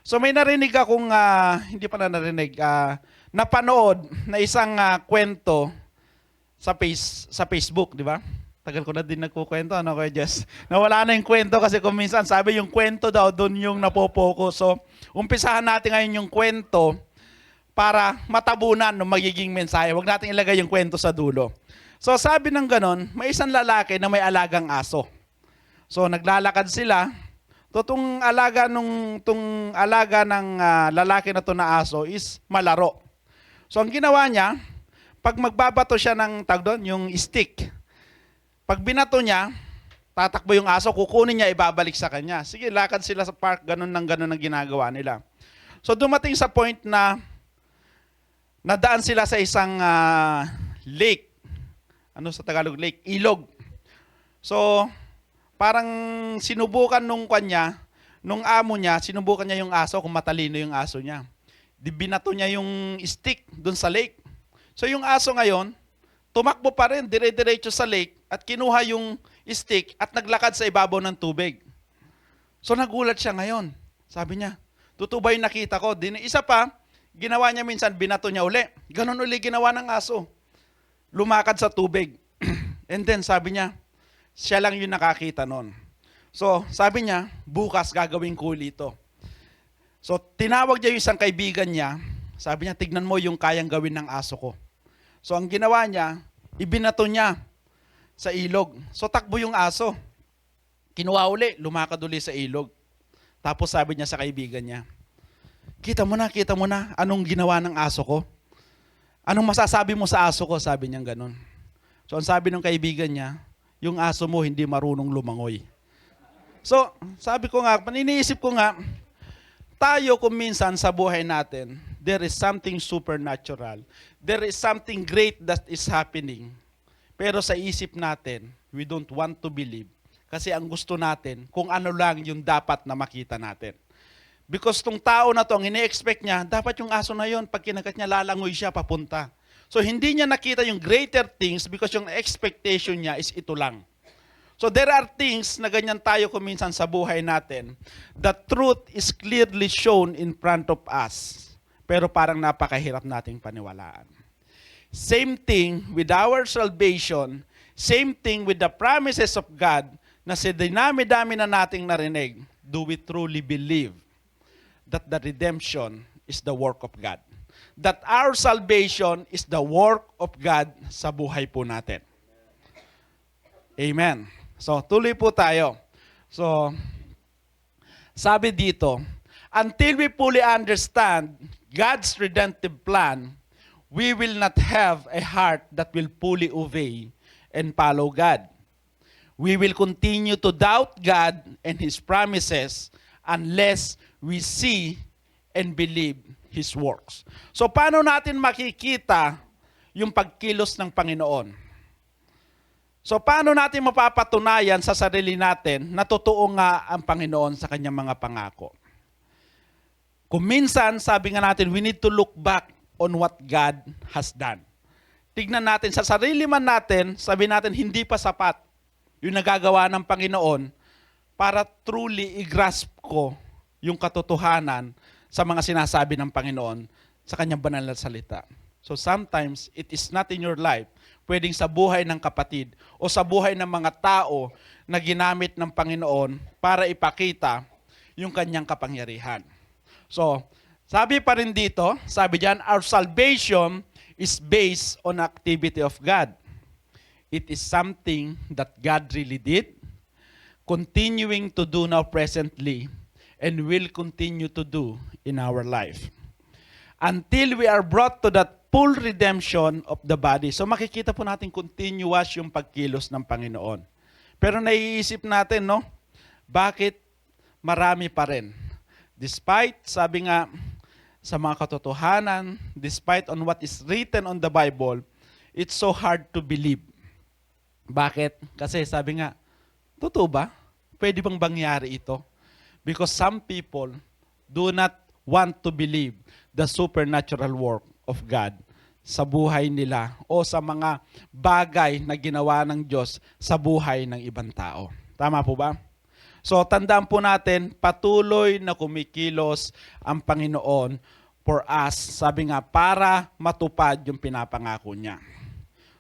So may narinig akong, hindi pa na narinig, napanood na isang kwento sa Facebook, di ba? Tagal ko na din nagkukwento, ano Kuya Jess? Nawala na yung kwento kasi kung minsan sabi yung kwento daw, doon yung napopokus. So, umpisahan natin ngayon yung kwento para matabunan ng magiging mensahe. Huwag natin ilagay yung kwento sa dulo. So, sabi ng ganon, may isang lalaki na may alagang aso. So, naglalakad sila. Tong alaga ng lalaki na to na aso is malaro. So, ang ginawa niya, pag magbabato siya ng yung stick, pag binato niya, tatakbo yung aso, kukunin niya, ibabalik sa kanya. Sige, lakad sila sa park, ganun ang ginagawa nila. So dumating sa point na nadaan sila sa isang lake. Ano sa Tagalog? Lake? Ilog. So, parang sinubukan nung amo niya, sinubukan niya yung aso kung matalino yung aso niya. Binato niya yung stick dun sa lake. So yung aso ngayon, tumakbo pa rin, dire-diretso sa lake at kinuha yung stick at naglakad sa ibabaw ng tubig. So nagulat siya ngayon. Sabi niya, totoo ba yung nakita ko? Isa pa, ginawa niya minsan, binato niya uli. Ganon uli ginawa ng aso. Lumakad sa tubig. And then sabi niya, siya lang yung nakakita nun. So sabi niya, bukas gagawin ko ito. So tinawag niya yung isang kaibigan niya. Sabi niya, tignan mo yung kayang gawin ng aso ko. So ang ginawa niya, ibinato niya sa ilog. So takbo yung aso. Kinuha uli, lumakad uli sa ilog. Tapos sabi niya sa kaibigan niya, kita mo na, anong ginawa ng aso ko? Anong masasabi mo sa aso ko? Sabi niya ganun. So ang sabi ng kaibigan niya, yung aso mo hindi marunong lumangoy. So sabi ko nga, paniniisip ko nga, tayo kung minsan sa buhay natin, there is something supernatural. There is something great that is happening. Pero sa isip natin, we don't want to believe. Kasi ang gusto natin, kung ano lang yung dapat na makita natin. Because tong tao na to, ang ine-expect niya, dapat yung aso na yon, pag kinagat niya, lalangoy siya papunta. So hindi niya nakita yung greater things because yung expectation niya is ito lang. So there are things na ganyan tayo kung minsan sa buhay natin. The truth is clearly shown in front of us. Pero parang napakahirap nating paniwalaan. Same thing with our salvation, same thing with the promises of God na sa dinami-dami na nating narinig, do we truly believe that the redemption is the work of God? That our salvation is the work of God sa buhay po natin. Amen. So, tuloy po tayo. So, sabi dito, until we fully understand God's redemptive plan, we will not have a heart that will fully obey and follow God. We will continue to doubt God and His promises unless we see and believe His works. So paano natin makikita yung pagkilos ng Panginoon? So paano natin mapapatunayan sa sarili natin na totoo nga ang Panginoon sa kanyang mga pangako? Kung minsan, sabi nga natin, we need to look back on what God has done. Tignan natin, sa sarili man natin, sabi natin, hindi pa sapat yung nagagawa ng Panginoon para truly i-grasp ko yung katotohanan sa mga sinasabi ng Panginoon sa kanyang banal na salita. So sometimes, it is not in your life, pwedeng sa buhay ng kapatid o sa buhay ng mga tao na ginamit ng Panginoon para ipakita yung kanyang kapangyarihan. So, sabi pa rin dito, sabi diyan, our salvation is based on activity of God. It is something that God really did, continuing to do now presently, and will continue to do in our life. Until we are brought to that full redemption of the body. So makikita po natin continuous yung pagkilos ng Panginoon. Pero naiisip natin, no? Bakit marami pa rin? Despite, sabi nga, sa mga katotohanan, despite on what is written on the Bible, it's so hard to believe. Bakit? Kasi sabi nga, totoo ba? Pwede bang mangyari ito? Because some people do not want to believe the supernatural work of God sa buhay nila o sa mga bagay na ginawa ng Diyos sa buhay ng ibang tao. Tama po ba? So tandaan po natin, patuloy na kumikilos ang Panginoon for us. Sabi nga, para matupad yung pinapangako niya.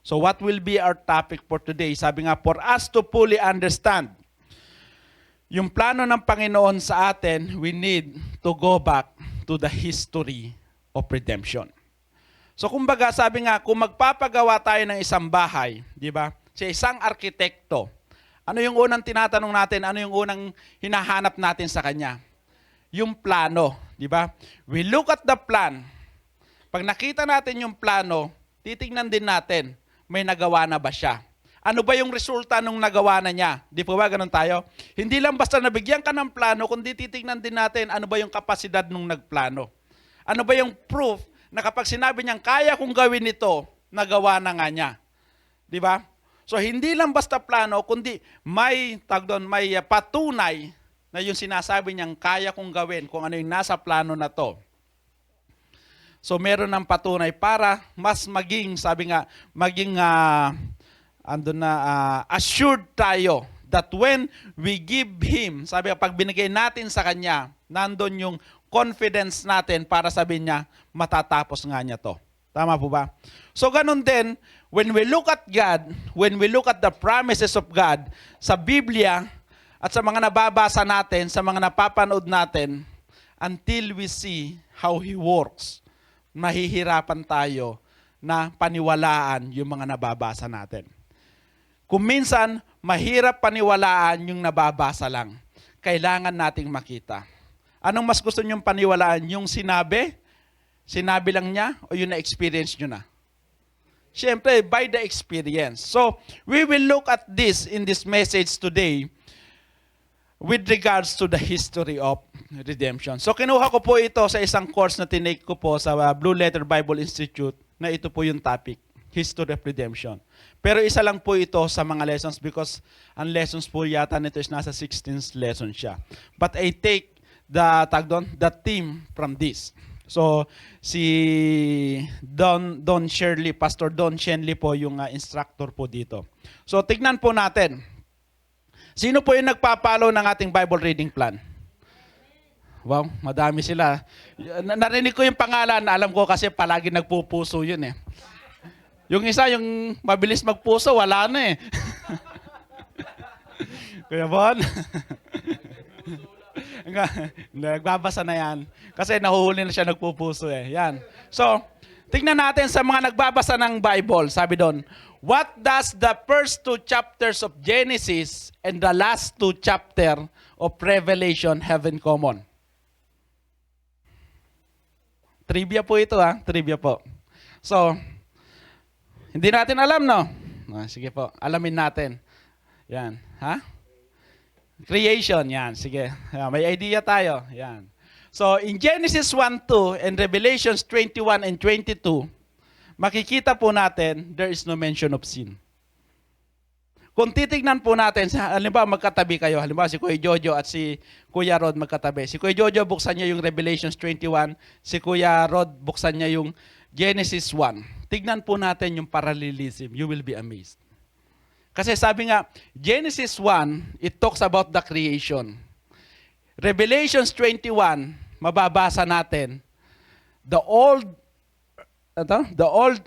So what will be our topic for today? Sabi nga, for us to fully understand yung plano ng Panginoon sa atin, we need to go back to the history of redemption. So kumbaga, sabi nga, kung magpapagawa tayo ng isang bahay, di ba? Sa isang arkitekto, ano yung unang tinatanong natin? Ano yung unang hinahanap natin sa kanya? Yung plano, di ba? We look at the plan. Pag nakita natin yung plano, titingnan din natin, may nagawa na ba siya? Ano ba yung resulta nung nagawa na niya? Di po ba ganun tayo? Hindi lang basta nabigyan ka ng plano, kundi titingnan din natin ano ba yung kapasidad nung nagplano. Ano ba yung proof na kapag sinabi niyang kaya kong gawin ito, nagawa na nga niya. Di ba? So hindi lang basta plano, kundi may patunay na yung sinasabi niyang kaya kong gawin kung ano yung nasa plano na to. So meron ng patunay para mas maging, sabi nga, maging assured tayo that when we give Him, sabi nga, pag binigay natin sa Kanya, nandun yung confidence natin para sabihin niya, matatapos nga niya to. Tama po ba? So ganun din, when we look at God, when we look at the promises of God sa Biblia at sa mga nababasa natin, sa mga napapanood natin, until we see how He works, mahihirapan tayo na paniwalaan yung mga nababasa natin. Kung minsan, mahirap paniwalaan yung nababasa lang. Kailangan nating makita. Anong mas gusto nyong paniwalaan? Yung sinabi? Sinabi lang niya o yung na-experience nyo na? Siyempre, by the experience. So, we will look at this in this message today with regards to the history of redemption. So, kinuha ko po ito sa isang course na tinake ko po sa Blue Letter Bible Institute na ito po yung topic, History of Redemption. Pero isa lang po ito sa mga lessons because ang lessons po yata nito is nasa 16th lesson siya. But I take the theme from this. So, si Don Shirley, Pastor Don Shenley po yung instructor po dito. So, tignan po natin. Sino po yung nagpapalo ng ating Bible reading plan? Wow, madami sila. Narinig ko yung pangalan, alam ko kasi palagi nagpupuso yun eh. Yung isa, yung mabilis magpuso, wala na eh. Kuya Bon? Nagbabasa na yan. Kasi nahuhuli na siya nagpupuso eh. Yan. So, tingnan natin sa mga nagbabasa ng Bible. Sabi doon, what does the first 2 chapters of Genesis and the last 2 chapter of Revelation have in common? Trivia po ito Trivia po. So, hindi natin alam, no? Sige po, alamin natin. Yan. Ha? Creation, yan. Sige. May idea tayo. Yan. So, in Genesis 1:2 and Revelations 21 and 22, makikita po natin, there is no mention of sin. Kung titignan po natin, halimbawa magkatabi kayo, halimbawa si Kuya Jojo at si Kuya Rod magkatabi. Si Kuya Jojo buksan niya yung Revelations 21, si Kuya Rod buksan niya yung Genesis 1. Tignan po natin yung parallelism. You will be amazed. Kasi sabi nga, Genesis 1, it talks about the creation. Revelations 21, mababasa natin, the old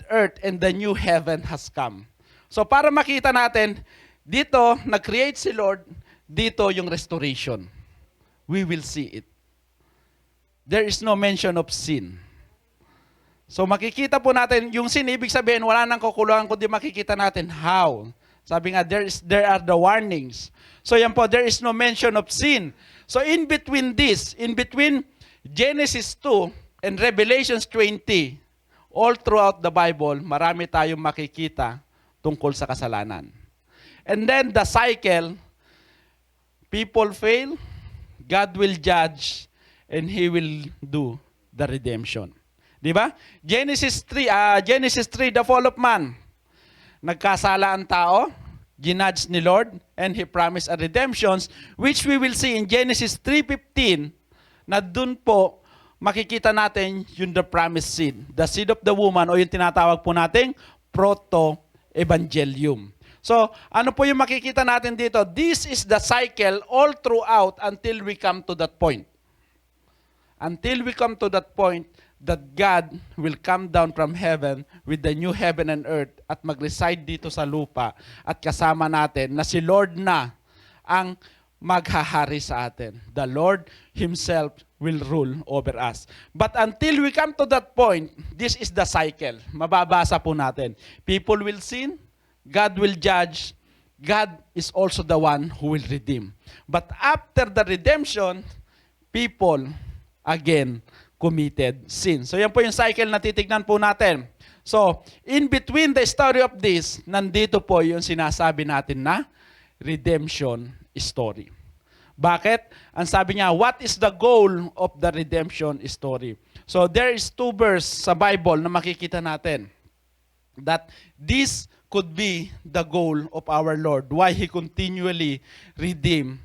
earth and the new heaven has come. So para makita natin, dito, nag-create si Lord, dito yung restoration. We will see it. There is no mention of sin. So makikita po natin, yung sin, ibig sabihin, wala nang kukuluhan, kundi makikita natin how. Sabi nga, there are the warnings. So yan po, there is no mention of sin. So in between Genesis 2 and Revelations 20, all throughout the Bible, marami tayong makikita tungkol sa kasalanan. And then the cycle, people fail, God will judge, and He will do the redemption. Di ba? Genesis 3, the fall of man. Nagkasala ang tao, ginudge ni Lord, and He promised a redemption, which we will see in Genesis 3:15, na dun po makikita natin yung the promised seed. The seed of the woman, o yung tinatawag po nating proto-evangelium. So, ano po yung makikita natin dito? This is the cycle all throughout until we come to that point. Until we come to that point that God will come down from heaven with the new heaven and earth at mag-reside dito sa lupa at kasama natin na si Lord na ang maghahari sa atin. The Lord Himself will rule over us. But until we come to that point, this is the cycle. Mababasa po natin. People will sin, God will judge, God is also the one who will redeem. But after the redemption, people again committed sin. So yan po yung cycle na titignan po natin. So, in between the story of this, nandito po yung sinasabi natin na redemption story. Bakit? Ang sabi niya, what is the goal of the redemption story? So, there is 2 verses sa Bible na makikita natin that this could be the goal of our Lord, why He continually redeem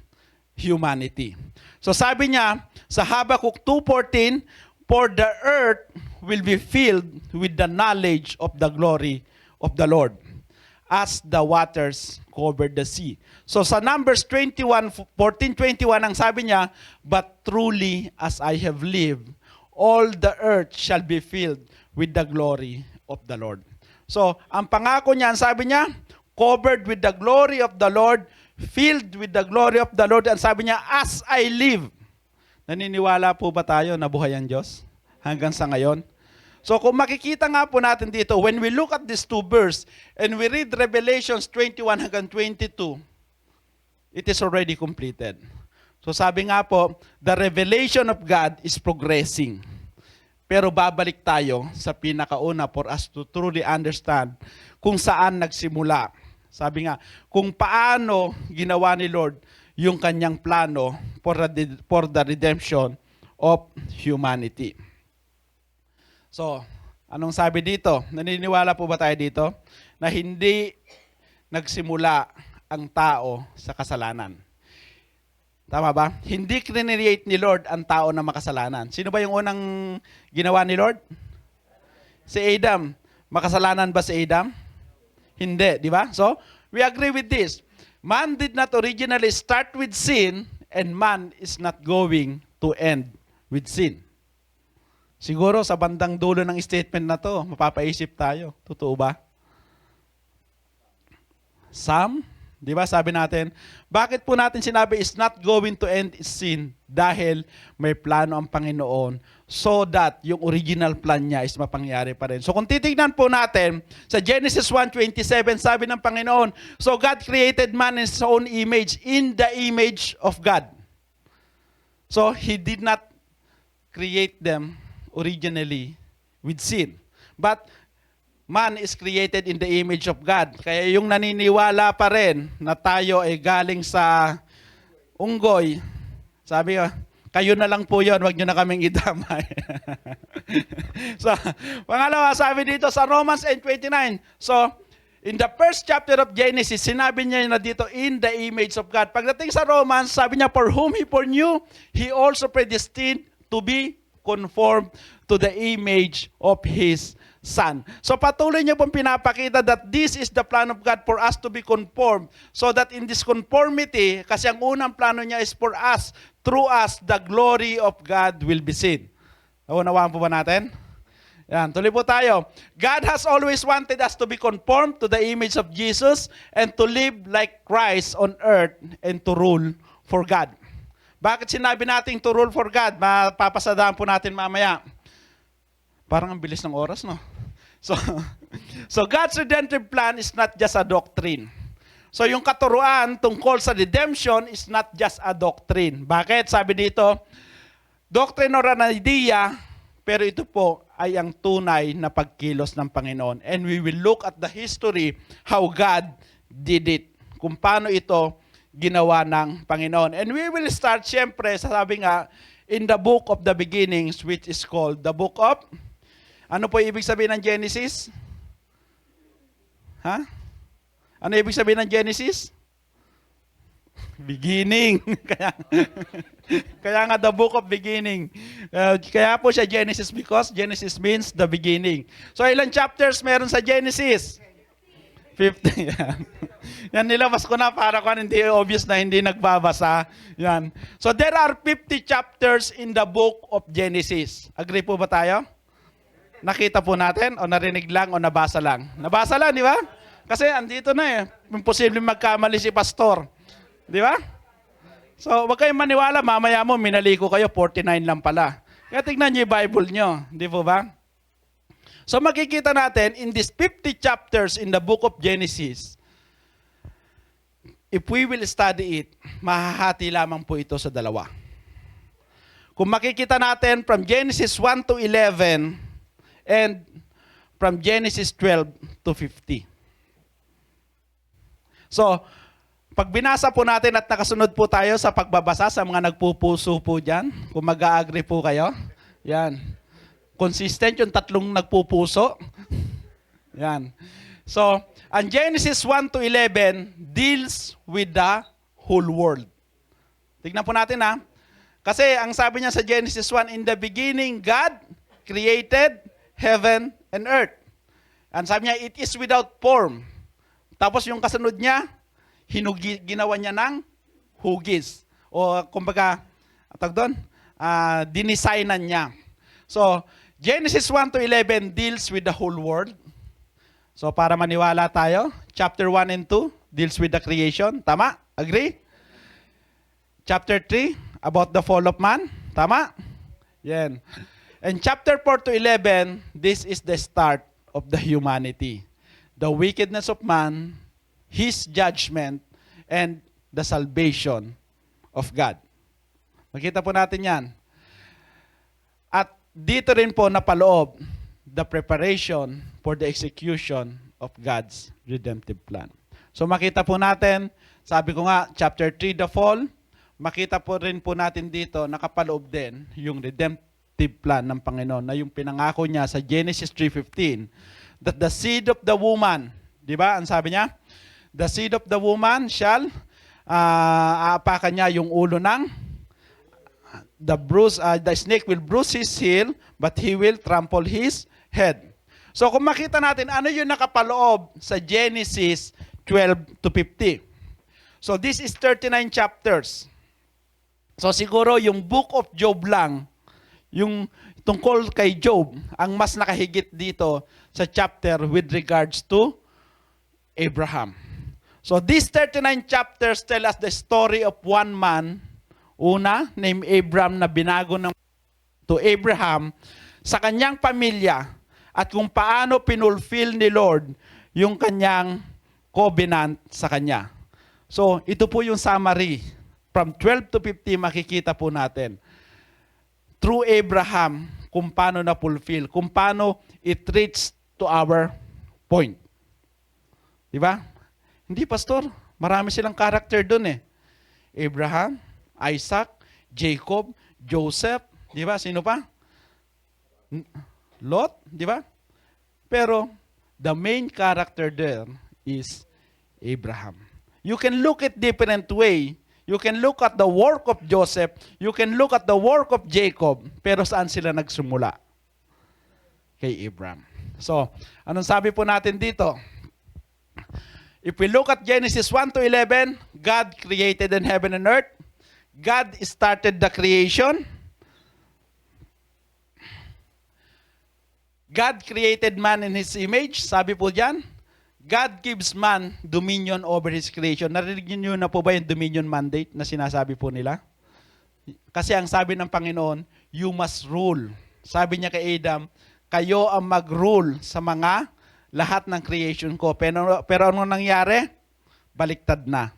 humanity. So, sabi niya sa Habakkuk 2:14, for the earth will be filled with the knowledge of the glory of the Lord, as the waters cover the sea. So sa Numbers 14:21, ang sabi niya, but truly as I have lived, all the earth shall be filled with the glory of the Lord. So ang pangako niya, ang sabi niya, covered with the glory of the Lord, filled with the glory of the Lord. Ang sabi niya, as I live. Naniniwala po ba tayo na buhay ang Diyos hanggang sa ngayon? So kung makikita nga po natin dito, when we look at these 2 verses and we read Revelations 21 hanggang 22, it is already completed. So sabi nga po, the revelation of God is progressing. Pero babalik tayo sa pinakauna for us to truly understand kung saan nagsimula. Sabi nga, kung paano ginawa ni Lord yung kanyang plano for the redemption of humanity. So, anong sabi dito? Naniniwala po ba tayo dito? Na hindi nagsimula ang tao sa kasalanan. Tama ba? Hindi create ni Lord ang tao na makasalanan. Sino ba yung unang ginawa ni Lord? Si Adam. Makasalanan ba si Adam? Hindi, di ba? So, we agree with this. Man did not originally start with sin, and man is not going to end with sin. Siguro sa bandang dulo ng statement na to, mapapaisip tayo. Totoo ba? Some, di ba sabi natin, bakit po natin sinabi is not going to end sin? Dahil may plano ang Panginoon so that yung original plan niya is mapangyari pa rin. So kung titignan po natin, sa Genesis 1:27, sabi ng Panginoon, so God created man in His own image, in the image of God. So He did not create them originally with sin. But man is created in the image of God. Kaya yung naniniwala pa rin na tayo ay galing sa unggoy, sabi ko, kayo na lang po yun, wag nyo na kaming idamay. So, pangalawa, sabi dito sa Romans 8:29, so, in the first chapter of Genesis, sinabi niya na dito, in the image of God. Pagdating sa Romans, sabi niya, for whom He foreknew, He also predestined to be conformed to the image of His Son. So patuloy niya pong pinapakita that this is the plan of God for us to be conformed, so that in this conformity, kasi ang unang plano niya is for us, through us, the glory of God will be seen. Naunawaan po ba natin? Yan, tuloy po tayo. God has always wanted us to be conformed to the image of Jesus and to live like Christ on earth and to rule for God. Bakit sinabi natin to rule for God? Mapapasadaan po natin mamaya. Parang ang bilis ng oras, no? So God's redemptive plan is not just a doctrine. So yung katuruan tungkol sa redemption is not just a doctrine. Bakit? Sabi dito, doctrine or an idea, pero ito po ay ang tunay na pagkilos ng Panginoon. And we will look at the history how God did it. Kung paano ito ginawa ng Panginoon. And we will start, syempre, sabi nga, in the book of the beginnings, which is called the book of, ano po ibig sabihin ng Genesis? Ha? Ano ibig sabihin ng Genesis? Beginning. Kaya nga the book of beginning. Kaya po siya Genesis because Genesis means the beginning. So ilang chapters meron sa Genesis? 50, yan. Yan, nilabas ko na para kung hindi obvious na hindi nagbabasa. Yan. So there are 50 chapters in the book of Genesis. Agree po ba tayo? Nakita po natin o narinig lang o nabasa lang? Nabasa lang, di ba? Kasi andito na eh. Imposible magkamali si pastor. Di ba? So wag kayong maniwala, mamaya mo minaliko kayo, 49 lang pala. Kaya tignan niyo yung Bible nyo. Di po ba? So makikita natin in these 50 chapters in the book of Genesis, if we will study it, mahahati lamang po ito sa dalawa. Kung makikita natin from Genesis 1 to 11 and from Genesis 12 to 50. So, pag binasa po natin at nakasunod po tayo sa pagbabasa sa mga nagpupuso po dyan, kung mag-a-agree po kayo, yan. Consistent yung tatlong nagpupuso. Yan. So, ang Genesis 1 to 11 deals with the whole world. Tignan po natin ha. Kasi ang sabi niya sa Genesis 1, in the beginning, God created heaven and earth. Ang sabi niya, it is without form. Tapos yung kasunod niya, ginawa niya ng hugis. O kumbaga, tawag doon, dinesignan niya. So, Genesis 1 to 11 deals with the whole world. So, para maniwala tayo, chapter 1 and 2 deals with the creation. Tama? Agree? Chapter 3, about the fall of man. Tama? Yan. And chapter 4 to 11, this is the start of the humanity. The wickedness of man, his judgment, and the salvation of God. Makita po natin yan. At dito rin po napaloob the preparation for the execution of God's redemptive plan. So makita po natin, sabi ko nga, chapter 3, the fall, makita po rin po natin dito, nakapaloob din yung redemptive plan ng Panginoon na yung pinangako niya sa Genesis 3:15, that the seed of the woman, di ba, ang sabi niya, the seed of the woman shall, aapakan niya yung ulo ng the snake will bruise his heel, but he will trample his head. So kung makita natin, ano yung nakapaloob sa Genesis 12 to 50? So this is 39 chapters. So siguro yung book of Job lang, yung tungkol kay Job, ang mas nakahigit dito sa chapter with regards to Abraham. So these 39 chapters tell us the story of one man, una, named Abram, na binago ng to Abraham sa kanyang pamilya at kung paano pinulfill ni Lord yung kanyang covenant sa kanya. So, ito po yung summary. From 12 to 50, makikita po natin. Through Abraham, kung paano na-fulfill, kung paano it reached to our point. Diba? Hindi, Pastor. Marami silang character dun eh. Abraham, Isaac, Jacob, Joseph, di ba? Sino pa? Lot, di ba? Pero the main character there is Abraham. You can look at different way. You can look at the work of Joseph. You can look at the work of Jacob. Pero saan sila nagsimula? Kay Abraham. So, anong sabi po natin dito? If we look at Genesis 1 to 11, God created in heaven and earth. God started the creation. God created man in His image. Sabi po dyan, God gives man dominion over His creation. Narinig niyo na po ba yung dominion mandate na sinasabi po nila? Kasi ang sabi ng Panginoon, you must rule. Sabi niya kay Adam, kayo ang mag-rule sa mga lahat ng creation ko. Pero ano nangyari? Baliktad na.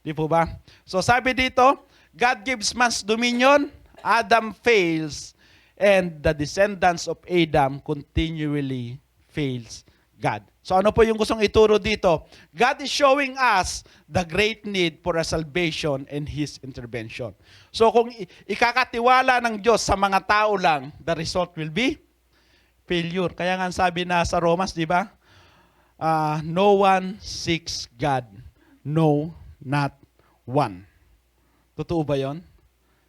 Di po ba? So sabi dito, God gives man's dominion, Adam fails, and the descendants of Adam continually fails God. So ano po yung gustong ituro dito? God is showing us the great need for a salvation and His intervention. So kung ikakatiwala ng Diyos sa mga tao lang, the result will be failure. Kaya nga sabi na sa Romans, di ba? No one seeks God. No, not one. Totoo ba yon?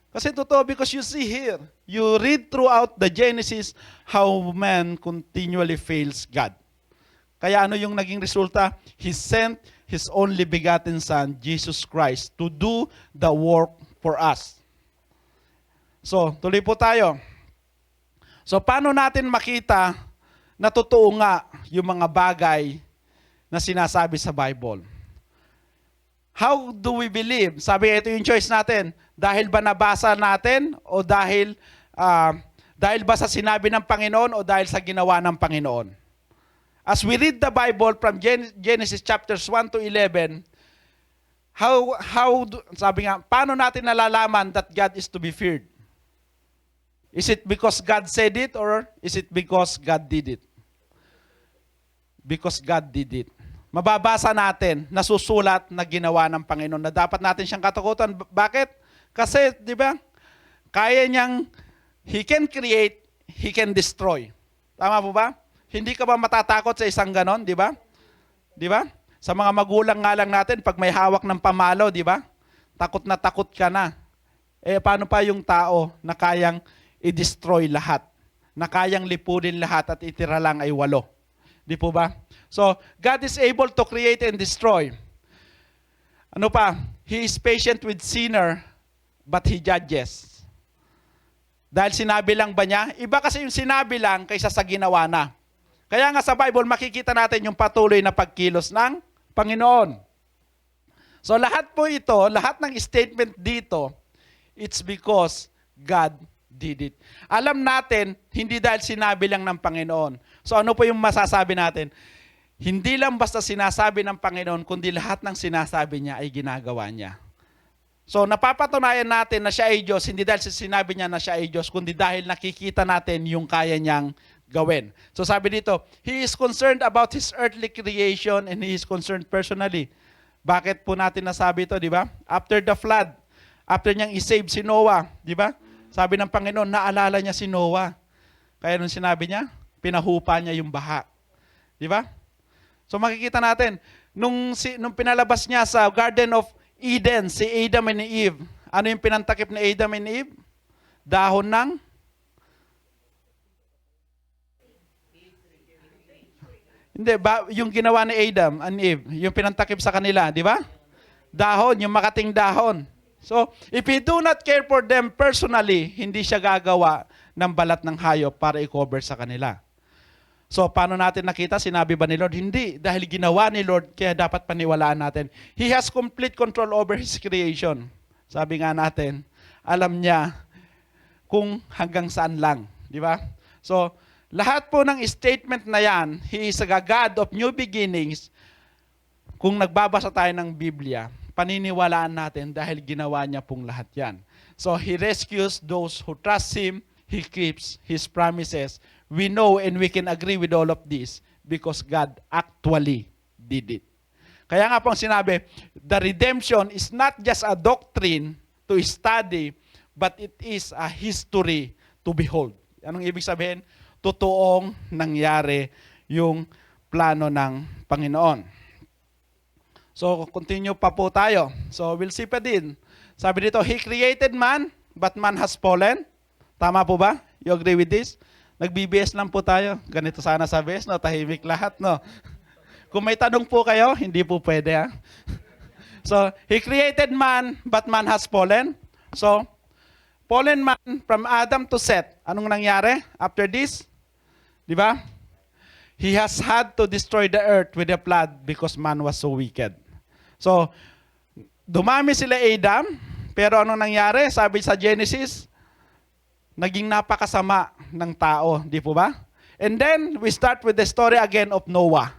Kasi totoo because you see here, you read throughout the Genesis how man continually fails God. Kaya ano yung naging resulta? He sent His only begotten Son, Jesus Christ, to do the work for us. So, tuloy po tayo. So, paano natin makita na totoo nga yung mga bagay na sinasabi sa Bible? How do we believe? Sabi, ito yung choice natin. Dahil ba nabasa natin o dahil ba sa sinabi ng Panginoon o dahil sa ginawa ng Panginoon? As we read the Bible from Genesis chapters 1 to 11, sabi nga, paano natin nalalaman that God is to be feared? Is it because God said it or is it because God did it? Because God did it. Mababasa natin, nasusulat na ginawa ng Panginoon na dapat natin siyang katakutan. Bakit? Kasi, di ba, kaya niyang, He can create, He can destroy. Tama po ba? Hindi ka ba matatakot sa isang ganon, di ba? Di ba? Sa mga magulang nga lang natin, pag may hawak ng pamalo, di ba? Takot na takot ka na. Eh, paano pa yung tao na kayang i-destroy lahat? Na kayang lipunin lahat at itira lang ay 8. Di po ba? So, God is able to create and destroy. Ano pa? He is patient with sinner, but He judges. Dahil sinabi lang ba niya? Iba kasi yung sinabi lang kaysa sa ginawa na. Kaya nga sa Bible, makikita natin yung patuloy na pagkilos ng Panginoon. So lahat po ito, lahat ng statement dito, it's because God did it. Alam natin, hindi dahil sinabi lang ng Panginoon. So ano po yung masasabi natin? Hindi lang basta sinasabi ng Panginoon, kundi lahat ng sinasabi niya ay ginagawa niya. So napapatunayan natin na siya ay Diyos, hindi dahil sinabi niya na siya ay Diyos, kundi dahil nakikita natin yung kaya niyang gawin. So sabi dito, He is concerned about His earthly creation and He is concerned personally. Bakit po natin nasabi ito, di ba? After the flood, after niyang isave si Noah, di ba? Sabi ng Panginoon, naalala niya si Noah. Kaya nung sinabi niya, pinahupa niya yung baha. Di ba? So makikita natin, nung pinalabas niya sa Garden of Eden, si Adam and Eve, ano yung pinantakip ni Adam and Eve? Dahon ng? Hindi, yung ginawa ni Adam and Eve, yung pinantakip sa kanila, di ba? Dahon, yung makating dahon. So, if we do not care for them personally, hindi siya gagawa ng balat ng hayop para i-cover sa kanila. So, paano natin nakita? Sinabi ba ni Lord? Hindi. Dahil ginawa ni Lord, kaya dapat paniwalaan natin. He has complete control over His creation. Sabi nga natin, alam niya kung hanggang saan lang. Di ba? So, lahat po ng statement na yan, He is a God of new beginnings. Kung nagbabasa tayo ng Biblia, paniniwalaan natin dahil ginawa niya pong lahat yan. So, He rescues those who trust Him. He keeps His promises. We know and we can agree with all of this because God actually did it. Kaya nga pong sinabi, the redemption is not just a doctrine to study, but it is a history to behold. Anong ibig sabihin? Totoong nangyari yung plano ng Panginoon. So, continue pa po tayo. So, we'll see pa din. Sabi dito, He created man, but man has fallen. Tama po ba? You agree with this? Nag-BBS lang po tayo. Ganito sana sa BS, no? Tahimik lahat, no? Kung may tanong po kayo, hindi po pwede, ha? So, He created man, but man has fallen. So, fallen man from Adam to Seth. Anong nangyari after this? Di ba? He has had to destroy the earth with a flood because man was so wicked. So, dumami sila Adam, pero anong nangyari? Sabi sa Genesis, naging napakasama ng tao, di po ba? And then, we start with the story again of Noah.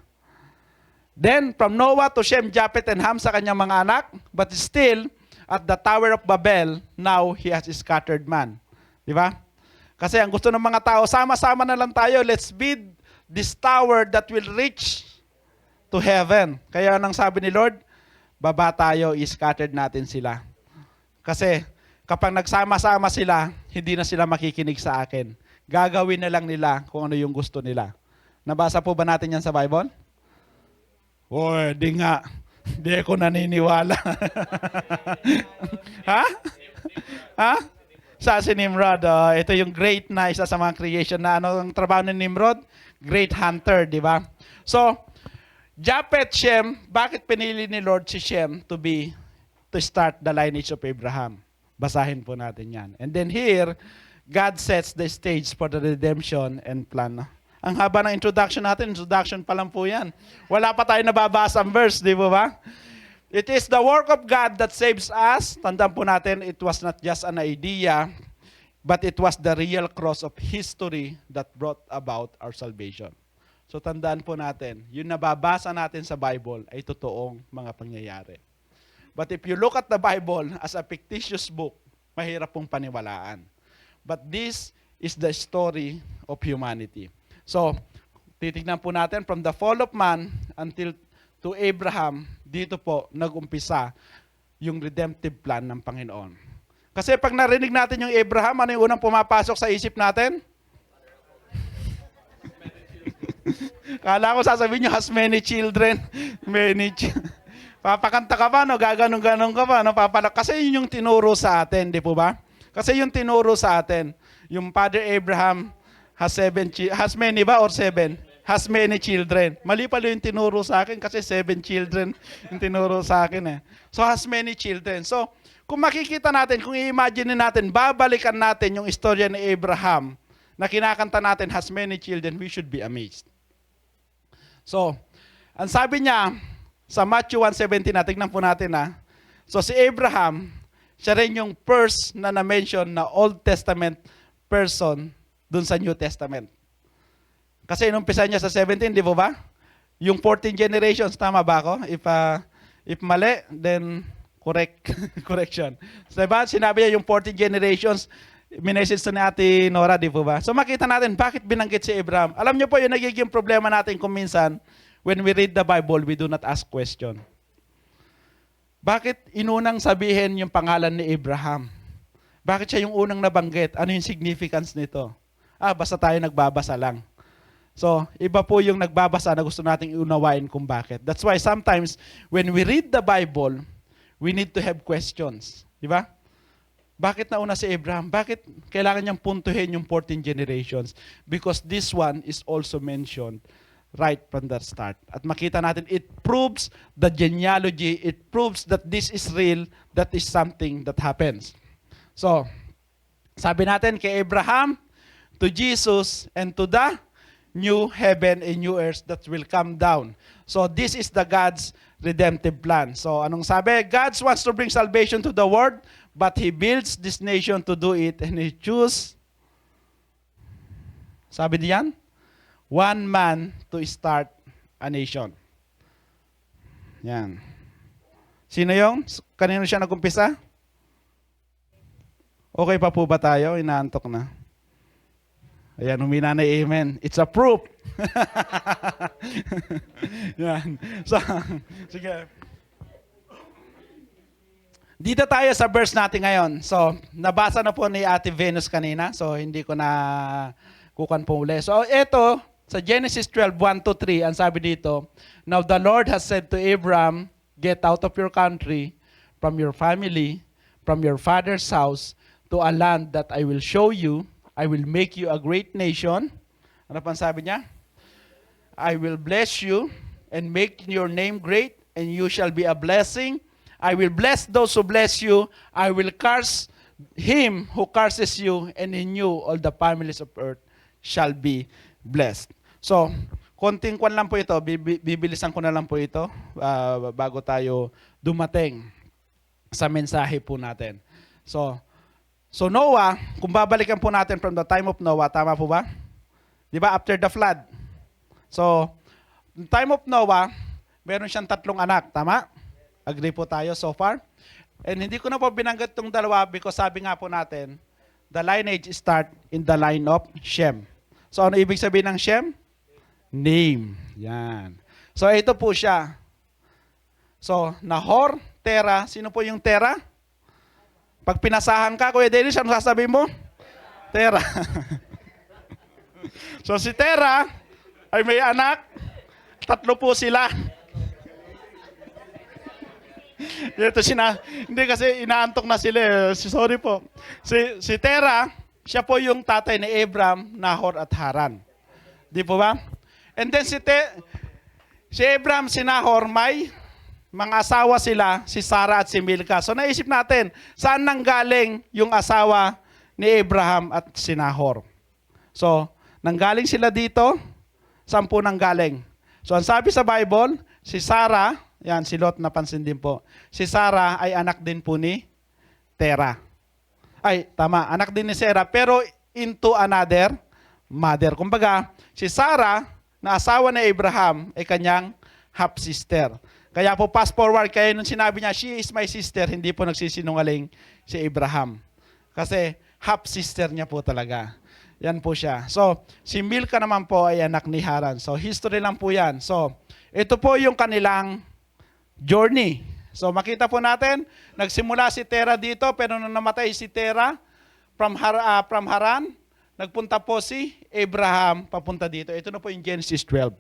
Then, from Noah to Shem, Japheth, and Ham sa kanyang mga anak, but still, at the Tower of Babel, now he has scattered man. Di ba? Kasi ang gusto ng mga tao, sama-sama na lang tayo, let's build this tower that will reach to heaven. Kaya nang sabi ni Lord, baba tayo, i-scattered natin sila. Kasi, kapag nagsama-sama sila, hindi na sila makikinig sa akin. Gagawin na lang nila kung ano yung gusto nila. Nabasa po ba natin yan sa Bible? Oy, di nga. Di ako naniniwala. Ha? Ha? Sa si Nimrod, ito yung isa sa mga creation na ano ang trabaho ni Nimrod? Great hunter, di ba? So, Japheth, Shem, bakit pinili ni Lord si Shem to start the lineage of Abraham? Basahin po natin yan. And then here, God sets the stage for the redemption and plan. Ang haba ng introduction natin, introduction pa lang po yan. Wala pa tayo nababasa ang verse, di ba? It is the work of God that saves us. Tandaan po natin, it was not just an idea, but it was the real cross of history that brought about our salvation. So tandaan po natin, yung nababasa natin sa Bible ay totoong mga pangyayari. But if you look at the Bible as a fictitious book, mahirap pong paniwalaan. But this is the story of humanity. So, titignan po natin from the fall of man until to Abraham, dito po nag-umpisa yung redemptive plan ng Panginoon. Kasi pag narinig natin yung Abraham, ano yung unang pumapasok sa isip natin? Kala ko sasabihin nyo, has many children. Papakanta ka pa, no? Gaganong-ganong ka pa, no? Kasi yun yung tinuro sa atin, di po ba? Kasi yung tinuro sa atin, yung Father Abraham has many ba or 7? Has many children. Mali pala yung tinuro sa akin kasi 7 children yung tinuro sa akin eh. So has many children. So kung makikita natin, kung i-imagine natin, babalikan natin yung istorya ni Abraham na kinakanta natin, has many children, we should be amazed. So, ang sabi niya, sa Matthew 1:17, tignan po natin na. So si Abraham, siya rin yung first na na-mention na Old Testament person dun sa New Testament. Kasi inumpisa niya sa 17, di ba? Yung 14 generations, tama ba ako? If mali, then correction. So diba? Sinabi niya yung 14 generations, minessage to ni Ate Nora, di ba? So makita natin, bakit binanggit si Abraham? Alam niyo po, yung nagiging problema natin kung minsan, when we read the Bible, we do not ask question. Bakit inunang sabihin yung pangalan ni Abraham? Bakit siya yung unang nabanggit? Ano yung significance nito? Basta tayo nagbabasa lang. So, iba po yung nagbabasa na gusto nating iunawain kung bakit. That's why sometimes, when we read the Bible, we need to have questions. Di ba? Bakit nauna si Abraham? Bakit kailangan niyang puntuhin yung 14 generations? Because this one is also mentioned right from the start. At makita natin, it proves the genealogy, it proves that this is real, that is something that happens. So, sabi natin kay Abraham, to Jesus, and to the new heaven and new earth that will come down. So, this is the God's redemptive plan. So, anong sabi? God wants to bring salvation to the world, but He builds this nation to do it, and He chooses, sabi diyan, one man to start a nation. Yan. Sino yung? Kanino siya nag-umpisa? Okay pa po ba tayo? Inaantok na. Ayan, humina na amen. It's a proof. Yan. So, sige. Dito tayo sa verse natin ngayon. So, nabasa na po ni Ate Venus kanina. So, hindi ko na kukan po uli. So, ito, sa Genesis 12:1-3, ang sabi dito, now the Lord has said to Abram, get out of your country, from your family, from your father's house, to a land that I will show you. I will make you a great nation. Ano pa sabi niya? I will bless you and make your name great, and you shall be a blessing. I will bless those who bless you. I will curse him who curses you, and in you all the families of earth shall be blessed. So, konting kwan lang po ito. Bibilisan ko na lang po ito bago tayo dumating sa mensahe po natin. So Noah, kung babalikan po natin from the time of Noah, tama po ba? Di ba? After the flood. So, time of Noah, meron siyang 3 anak, tama? Agree po tayo so far? And hindi ko na po binanggit itong dalawa because sabi nga po natin, the lineage start in the line of Shem. So, ano ibig sabihin ng Shem? Name. Yan. So, ito po siya. So, Nahor, Tera. Sino po yung Tera? Pag pinasahan ka, Kuya Dennis, ano sasabihin mo? Tera. So si Tera ay may anak. 3 po sila. Hindi kasi inaantok na sila. Sorry po. Si Tera, siya po yung tatay ni Abram, Nahor at Haran. Di po ba? And then Si Abraham, si Nahor, may mga asawa sila, si Sarah at si Milcah. So naisip natin, saan nanggaling yung asawa ni Abraham at si Nahor? So, nanggaling sila dito, saan po nanggaling? So, ang sabi sa Bible, si Sarah, yan, si Lot napansin din po, si Sarah ay anak din po ni Terah. Ay, tama, anak din ni Sarah, pero into another mother. Kumbaga, si Sarah, na asawa ni Abraham, ay kanyang half-sister. Kaya po, fast forward, kaya nung sinabi niya, she is my sister, hindi po nagsisinungaling si Abraham. Kasi half-sister niya po talaga. Yan po siya. So, si Milcah naman po ay anak ni Haran. So, history lang po yan. So, ito po yung kanilang journey. So, makita po natin, nagsimula si Terah dito, pero nung namatay si Terah from Haran, nagpunta po si Abraham papunta dito. Ito na po yung Genesis 12.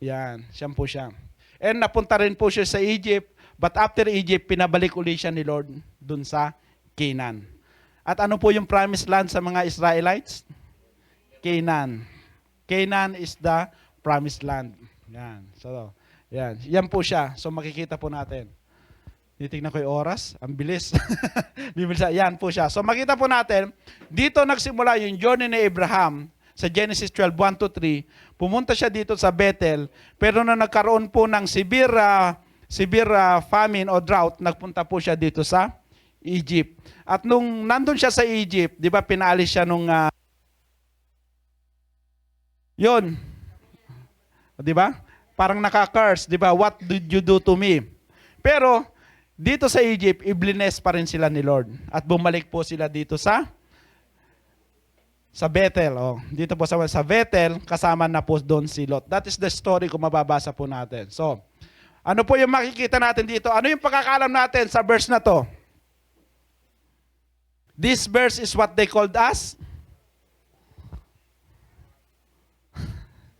Yan, siya po siya. And napunta rin po siya sa Egypt, but after Egypt, pinabalik uli siya ni Lord dun sa Canaan. At ano po yung promised land sa mga Israelites? Canaan. Canaan is the promised land. Yan. So, yan. Yan po siya. So, makikita po natin. Titignan ko yung oras. Ang bilis. Bibilis. Yan po siya. So, makita po natin, dito nagsimula yung journey ni Abraham sa Genesis 12, 1-3. Pumunta siya dito sa Bethel. Pero nung nagkaroon po ng severe famine o drought, nagpunta po siya dito sa Egypt. At nung nandun siya sa Egypt, di ba pinaalis siya nung yun. Di ba? Parang naka-curse, di ba? What did you do to me? Pero dito sa Egypt, i-bless pa rin sila ni Lord. At bumalik po sila dito sa Bethel. Oh, dito po sa Bethel, kasama na po doon si Lot. That is the story kung mababasa po natin. So, ano po yung makikita natin dito? Ano yung pagkakalam natin sa verse na to? This verse is what they called us.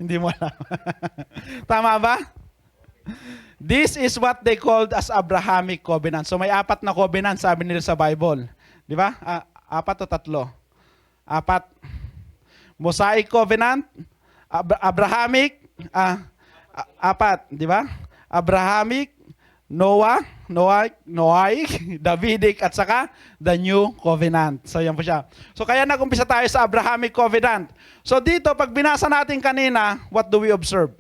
Hindi mo alam. Tama ba? This is what they called as Abrahamic covenant. So may apat na covenant sabi nila sa Bible. Di ba? Apat o tatlo? Apat. Mosaic covenant, Abrahamic, apat, di ba? Abrahamic, Noahic, Davidic, at saka the New Covenant. So, yan po siya. So, kaya nag-umpisa tayo sa Abrahamic Covenant. So, dito, pag binasa natin kanina, what do we observe?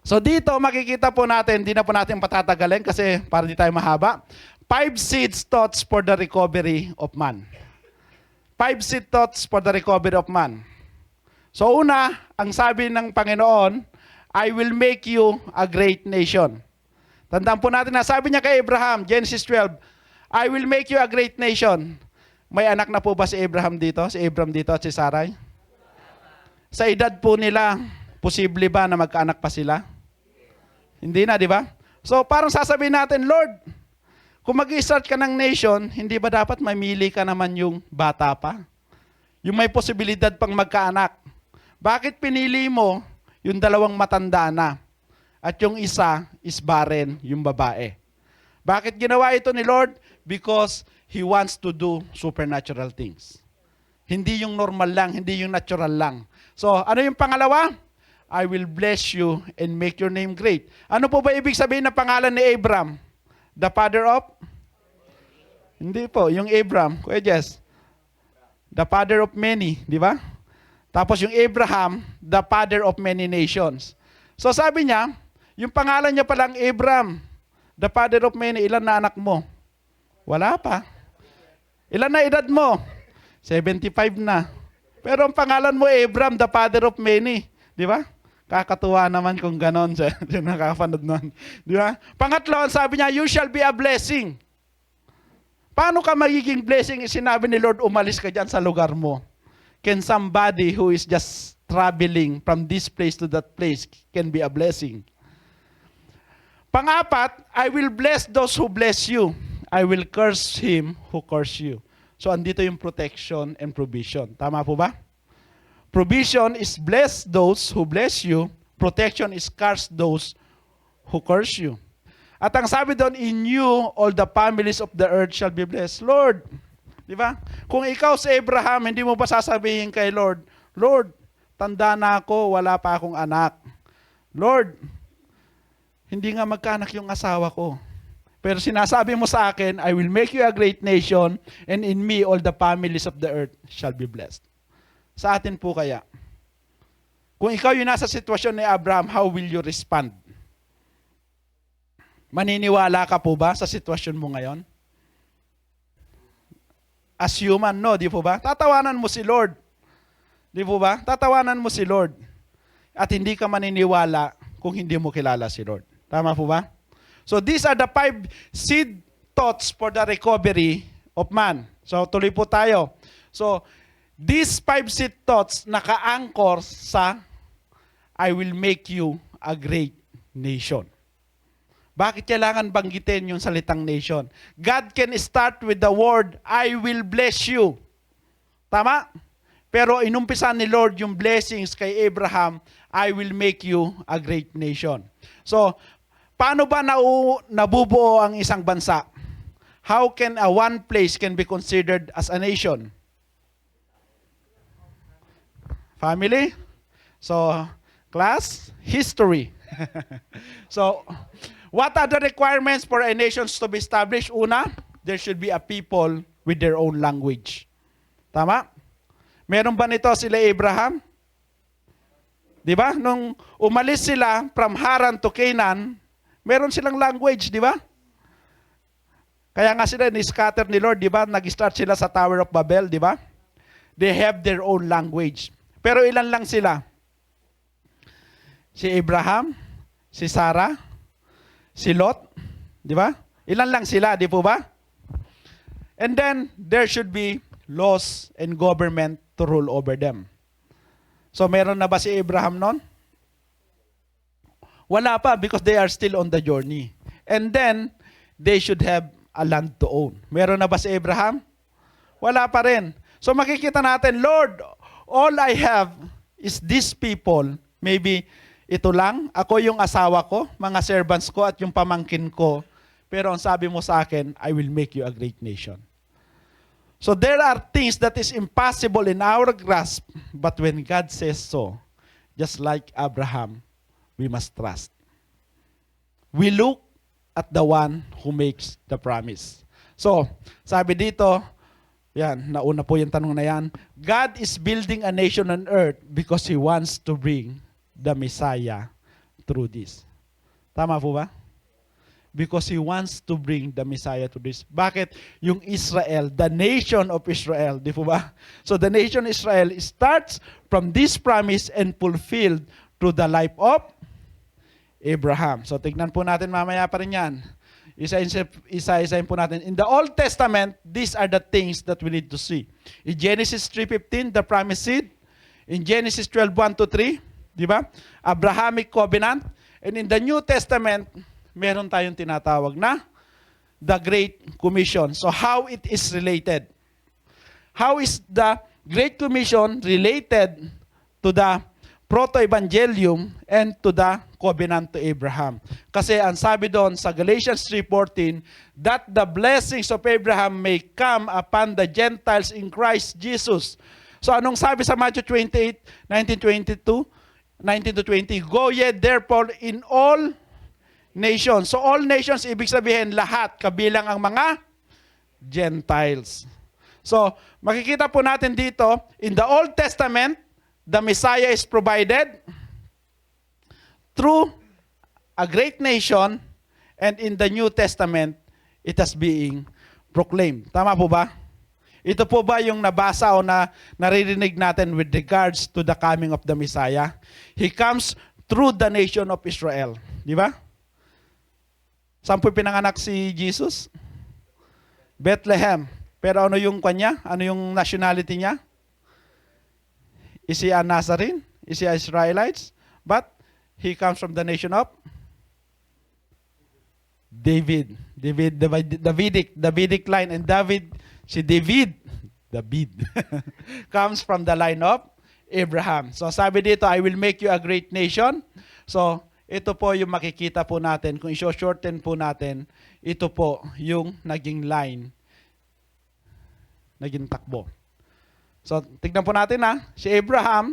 So, dito, makikita po natin, hindi na po natin patatagalin kasi para di tayo mahaba. 5 seed thoughts for the recovery of man. 5 seed thoughts for the recovery of man. So, una, ang sabi ng Panginoon, I will make you a great nation. Tandaan po natin na sabi niya kay Abraham, Genesis 12, I will make you a great nation. May anak na po ba si Abraham dito? Si Abram dito at si Sarai? Sa edad po nila, posible ba na magkaanak pa sila? Hindi na, di ba? So parang sasabihin natin, Lord, kung mag-i-start ka ng nation, hindi ba dapat mamili ka naman yung bata pa? Yung may posibilidad pang magkaanak. Bakit pinili mo yung dalawang matanda na at yung isa is barren, yung babae? Bakit ginawa ito ni Lord? Because He wants to do supernatural things. Hindi yung normal lang, hindi yung natural lang. So, ano yung pangalawa? I will bless you and make your name great. Ano po ba ibig sabihin ng pangalan ni Abram? The father of? Hindi po, yung Abram, Kuya Jess. The father of many, di ba? Tapos yung Abraham, the father of many nations. So sabi niya, yung pangalan niya palang Abram, the father of many, ilan na anak mo? Wala pa. Ilan na edad mo? 75 na. Pero ang pangalan mo Abram, the father of many. Di ba? Kakatuwa naman kung ganon siya. Nakapanood nun. Di ba? Pangatlo, sabi niya, you shall be a blessing. Paano ka magiging blessing? Sinabi ni Lord, umalis ka dyan sa lugar mo. Can somebody who is just traveling from this place to that place can be a blessing? Pangapat, I will bless those who bless you. I will curse him who curse you. So, andito yung protection and provision. Tama po ba? Provision is bless those who bless you. Protection is curse those who curse you. At ang sabi doon, in you, all the families of the earth shall be blessed. Lord, di ba? Kung ikaw si Abraham, hindi mo ba sasabihin kay Lord, Lord, tanda na ako, wala pa akong anak. Lord, hindi nga magkaanak yung asawa ko. Pero sinasabi mo sa akin, I will make you a great nation, and in me all the families of the earth shall be blessed. Sa atin po kaya, kung ikaw yung nasa sitwasyon ni Abraham, how will you respond? Maniniwala ka po ba sa sitwasyon mo ngayon? As human, no, di po ba? Tatawanan mo si Lord. Di po ba? Tatawanan mo si Lord. At hindi ka maniniwala kung hindi mo kilala si Lord. Tama po ba? So these are the 5 seed thoughts for the recovery of man. So tuloy po tayo. So these 5 seed thoughts naka-anchor sa I will make you a great nation. Bakit kailangan banggitin yung salitang nation? God can start with the word, I will bless you. Tama? Pero inumpisa ni Lord yung blessings kay Abraham, I will make you a great nation. So, paano ba nabubuo ang isang bansa? How can a one place can be considered as a nation? Family? So, class? History. So, what are the requirements for a nation to be established? Una, there should be a people with their own language. Tama? Meron ba nito sila Abraham? Di ba? Nung umalis sila from Haran to Canaan, meron silang language, di ba? Kaya nga sila ni-scatter ni Lord, di ba? Nag-start sila sa Tower of Babel, di ba? They have their own language. Pero ilan lang sila? Si Abraham, si Sarah, si Lot, di ba? Ilan lang sila, di po ba? And then, there should be laws and government to rule over them. So, meron na ba si Abraham nun? Wala pa because they are still on the journey. And then, they should have a land to own. Meron na ba si Abraham? Wala pa rin. So, makikita natin, Lord, all I have is these people. Maybe ito lang, ako yung asawa ko, mga servants ko at yung pamangkin ko. Pero ang sabi mo sa akin, I will make you a great nation. So there are things that is impossible in our grasp, but when God says so, just like Abraham, we must trust. We look at the one who makes the promise. So, sabi dito, yan, nauna po yung tanong na yan, God is building a nation on earth because He wants to bring the Messiah through this. Tama po ba? Because He wants to bring the Messiah to this. Bakit? Yung Israel, the nation of Israel, di po ba? So the nation Israel starts from this promise and fulfilled through the life of Abraham. So tignan po natin mamaya pa rin yan. Isa-isahin po natin. In the Old Testament, these are the things that we need to see. In Genesis 3:15, the promised seed. In Genesis 12:1-3, di ba? Abrahamic covenant. And in the New Testament, meron tayong tinatawag na the Great Commission. So how it is related? How is the Great Commission related to the proto-evangelium and to the covenant to Abraham? Kasi ang sabi doon sa Galatians 3:14, that the blessings of Abraham may come upon the Gentiles in Christ Jesus. So anong sabi sa Matthew 28:19-20? Go ye therefore in all nations. So all nations, ibig sabihin lahat, kabilang ang mga Gentiles. So makikita po natin dito, in the Old Testament, the Messiah is provided through a great nation, and in the New Testament, it has being proclaimed. Tama po ba? Ito po ba yung nabasa o naririnig natin with regards to the coming of the Messiah? He comes through the nation of Israel. Di ba? Saan po pinanganak si Jesus? Bethlehem. Pero ano yung kanya? Ano yung nationality niya? Is he a Nazarene? Is he a Israelites? But he comes from the nation of David. Davidic line. And David comes from the line of Abraham. So sabi dito, I will make you a great nation. So ito po yung makikita po natin. Kung i-shorten po natin, ito po yung naging line, naging takbo. So, tignan po natin si Abraham,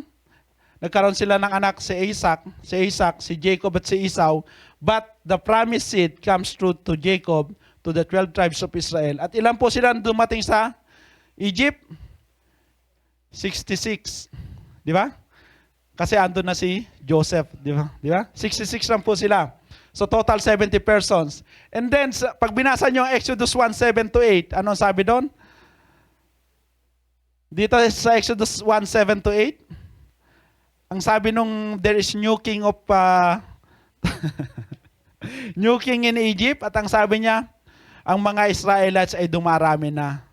Nagkaroon sila ng anak si Isaac, si Jacob at si Esau. But the promised seed comes through to Jacob, to the 12 tribes of Israel. At ilan po sila dumating sa Egypt? 66. Di ba? Kasi andun na si Joseph. Di ba? Di ba? 66 lang po sila. So total 70 persons. And then, pag binasa nyo ang Exodus 1:7-8, anong sabi doon? Dito sa Exodus 1:7-8, ang sabi nung there is new king of new king in Egypt, at ang sabi niya, ang mga Israelites ay dumarami na.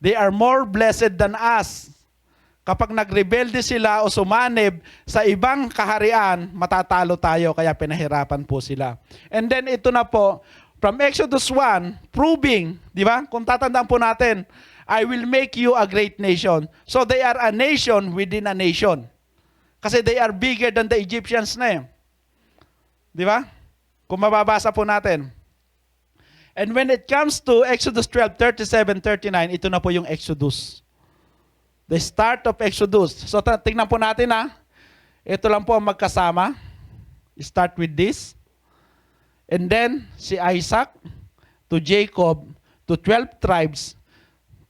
They are more blessed than us. Kapag nagrebelde sila o sumanib sa ibang kaharian, matatalo tayo, kaya pinahirapan po sila. And then ito na po, from Exodus 1, proving, di ba? Kung tatandaan po natin, I will make you a great nation. So they are a nation within a nation. Kasi they are bigger than the Egyptians na eh. Di ba? Kung mababasa po natin. And when it comes to Exodus 12:37-39, ito na po yung Exodus. The start of Exodus. So tingnan po natin ha. Ito lang po ang magkasama. Start with this. And then si Isaac to Jacob to 12 tribes.